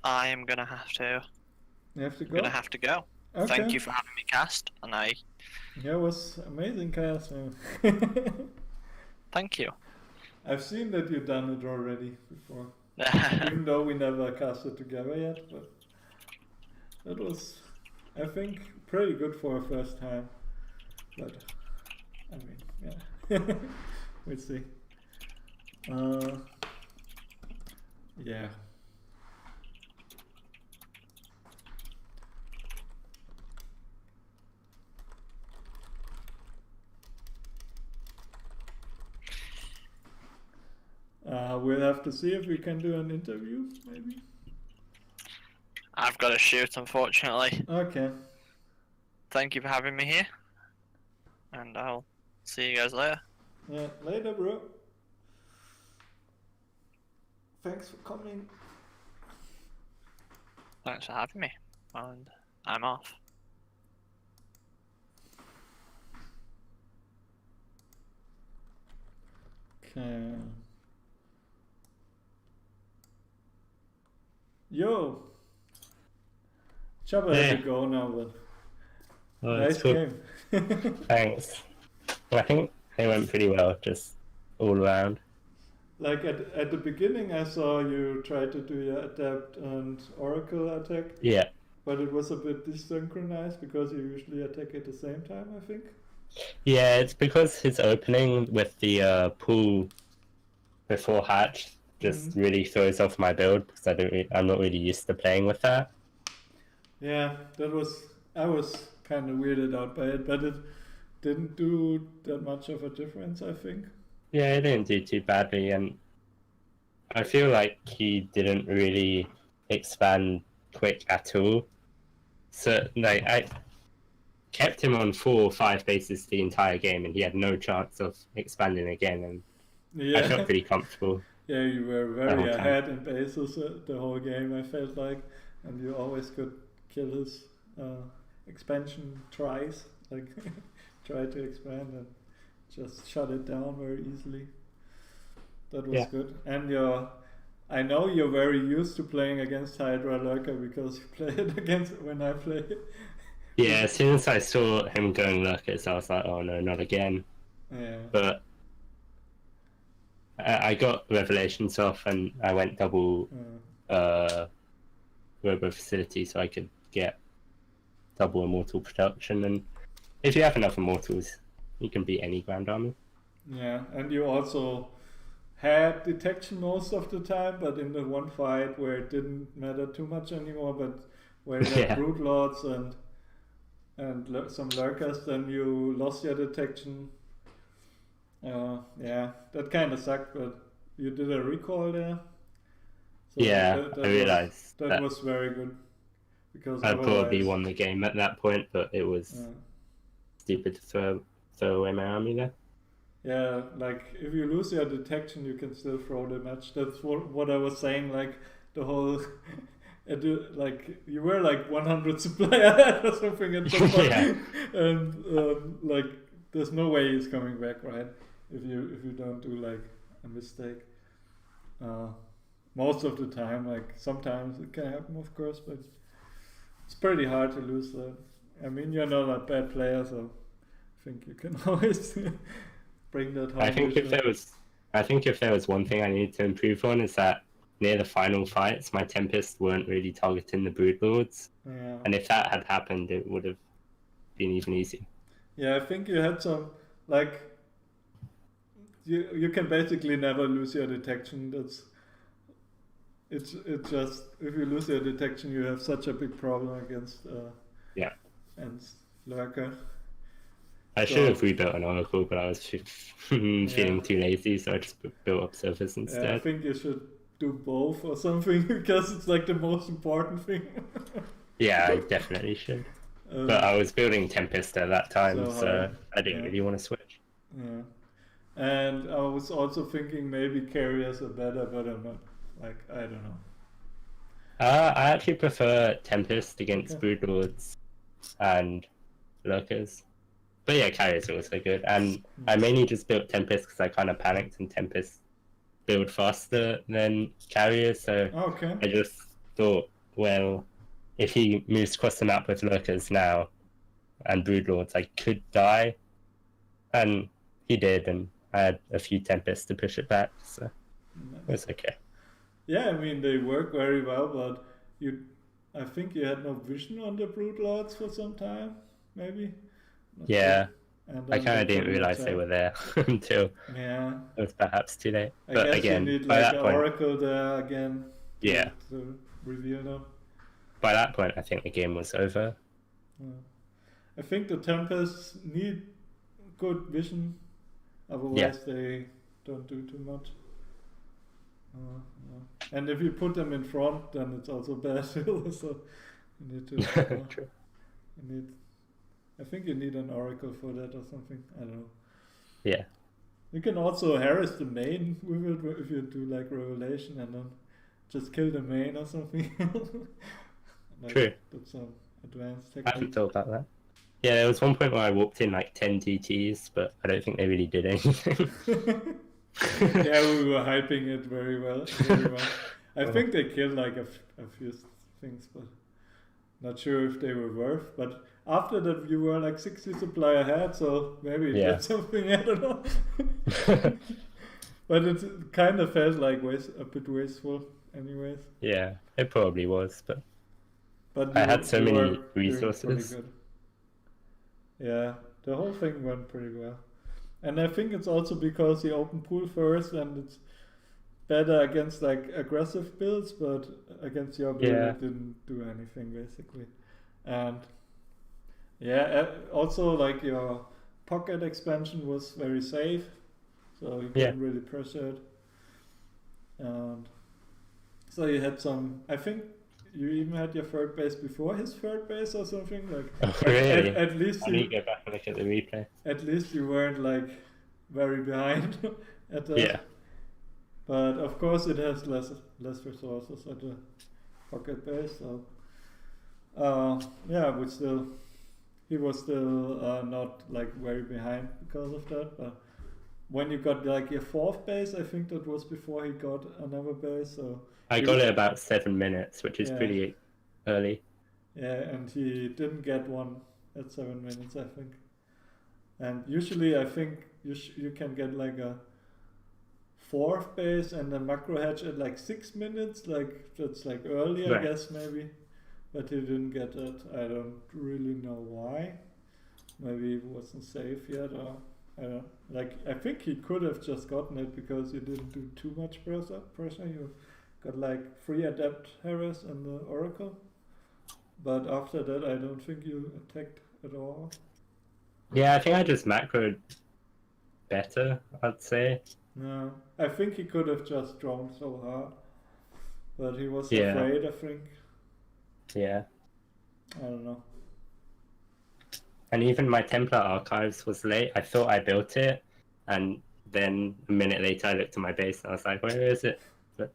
I am gonna have to. You have to I'm go. gonna have to go. Okay. Thank you for having me cast, and I Yeah, it was amazing cast, man. thank you. I've seen that you've done it already before, even though we never casted together yet. But that was, I think, pretty good for a first time. But I mean, yeah, we'll see. Yeah. We'll have to see if we can do an interview, maybe. I've got to shoot, unfortunately. Okay. Thank you for having me here, and I'll see you guys later. Yeah, later, bro. Thanks for coming. Thanks for having me, and I'm off. Okay. Yo. Chopper had to go now, but Oh, nice that's cool. game. Thanks. I think it went pretty well, just all around. Like at the beginning, I saw you try to do your Adept and Oracle attack, Yeah. but it was a bit desynchronized because you usually attack at the same time, I think. Yeah, it's because his opening with the pool before hatch just really throws off my build because I'm not really used to playing with that. Yeah, I was kind of weirded out by it, but it didn't do that much of a difference, I think. Yeah, it didn't do too badly, and I feel like he didn't really expand quick at all. So, like, I kept him on 4 or 5 bases the entire game, and he had no chance of expanding again, and I felt Yeah, pretty comfortable. yeah, you were The very whole time. ahead in bases the whole game, I felt like, and you always could kill his expansion tries, like try to expand and just shut it down very easily. That was Yeah. good. And I know you're very used to playing against Hydra Lurker because you play it against when I play it. Yeah, as soon as I saw him going Lurkers, I was like, oh no, not again. Yeah. But I got Revelations off, and I went double Robo Facility so I could get double Immortal production. And if you have enough Immortals, you can beat any Grand Army. Yeah, and you also had detection most of the time, but in the one fight where it didn't matter too much anymore, but where you had Yeah. Brute Lords and some Lurkers, then you lost your detection. Yeah, that kind of sucked, but you did a recall there. So Yeah, I realized that that was very good, because I probably otherwise- won the game at that point, but it was Yeah. stupid to throw away my army there. Yeah, like if you lose your detection, you can still throw the match. That's what I was saying. Like the whole, like you were like 100 supply ahead or something at some point, Yeah. and like there's no way he's coming back, right? If you don't do like a mistake. Most of the time, like sometimes it can happen, of course, but it's pretty hard to lose that. I mean, you're not a bad player, so I think you can always bring that home. I think if there was one thing I need to improve on is that near the final fights, my Tempest weren't really targeting the Broodlords. Yeah. And if that had happened, it would have been even easier. Yeah, I think you had some, like, you can basically never lose your detection. It's just, if you lose your detection, you have such a big problem against and Lurker. I should have rebuilt an Oracle, but I was feeling too lazy, so I just built up Surface instead. Yeah, I think you should do both or something, because it's like the most important thing. Yeah, I definitely should. But I was building Tempest at that time, so I didn't really want to switch. Yeah. And I was also thinking maybe carriers are better, but I'm not, like, I don't know. I actually prefer Tempest against Broodlords and Lurkers. But yeah, carriers are also good. And I mainly just built Tempest because I kind of panicked, and Tempest build faster than carriers, so I just thought, well, if he moves across the map with Lurkers now and Broodlords, I could die. And he did, and I had a few Tempests to push it back, so it was okay. Yeah, I mean, they work very well, but I think you had no vision on the Broodlords for some time, maybe? Yeah, I kind of didn't realize they were there until it was perhaps too late. But I guess again, you need by like that an point, Oracle there again yeah, to reveal them. By that point, I think the game was over. I think the Tempests need good vision, otherwise they don't do too much. And if you put them in front, then it's also bad. So you need to. True. I think you need an Oracle for that or something. I don't know. Yeah. You can also harass the main with it if you do like Revelation and then just kill the main or something. Like, true. That's some advanced technique. I haven't thought about that. Yeah, there was one point where I walked in like 10 TTs, but I don't think they really did anything. Yeah, we were hyping it very well. I think they killed like a few things, but not sure if they were worth. But after that, you were like 60 supply ahead, so maybe it did something, I don't know. But it kind of felt like a bit wasteful anyways. Yeah, it probably was, but I had so many resources. Yeah, the whole thing went pretty well. And I think it's also because he opened pool first, and it's better against like aggressive builds, but against your build it didn't do anything basically. And also like your pocket expansion was very safe, so you couldn't really pressure it. And so you had some, I think you even had your third base before his third base or something, like really? at least I need to go back and look at the replay. At least you weren't like very behind at that. Yeah. But of course it has less resources at the pocket base, so he was still not like very behind because of that. But when you got like your fourth base, I think that was before he got another base, so I got it about 7 minutes, which is pretty early. Yeah, and he didn't get one at 7 minutes, I think. And usually I think you can get like a fourth base and a macro hatch at like 6 minutes, like that's like early, I guess, maybe. But he didn't get that. I don't really know why. Maybe it wasn't safe yet, or I don't. Like I think he could have just gotten it because you didn't do too much pressure. You got like 3 adept harass and the Oracle. But after that, I don't think you attacked at all. Yeah, I think I just macroed better, I'd say. No, I think he could have just drawn so hard. But he was afraid, I think. Yeah. I don't know. And even my Templar Archives was late. I thought I built it, and then a minute later I looked at my base and I was like, where is it? But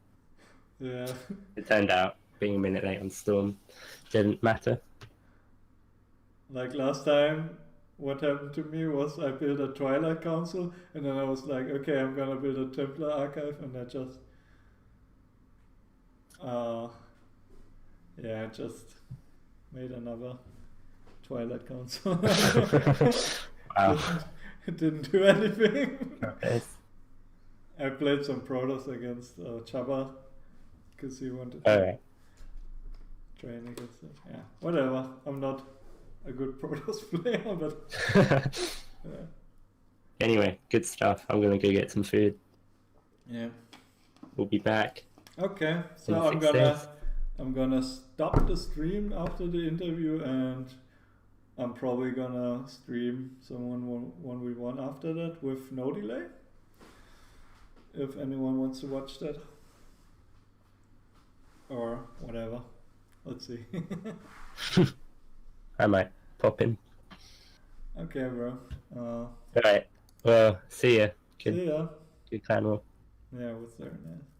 it turned out being a minute late on Storm didn't matter. Like last time, what happened to me was I built a Twilight Council, and then I was like, okay, I'm gonna build a Templar Archive, and I just made another Twilight console. Wow. It didn't do anything. Okay. I played some Protoss against Chaba because he wanted to Alright. train against it. Yeah, whatever. I'm not a good Protoss player, but yeah. Anyway, good stuff. I'm gonna go get some food. Yeah. We'll be back. Okay, so in I'm 6 gonna days. I'm gonna stop the stream after the interview, and I'm probably gonna stream someone 1v1 after that with no delay. If anyone wants to watch that. Or whatever. Let's see. I might pop in. Okay, bro. Alright. Well, see ya. See ya. Good clan war. Yeah, it was very nice.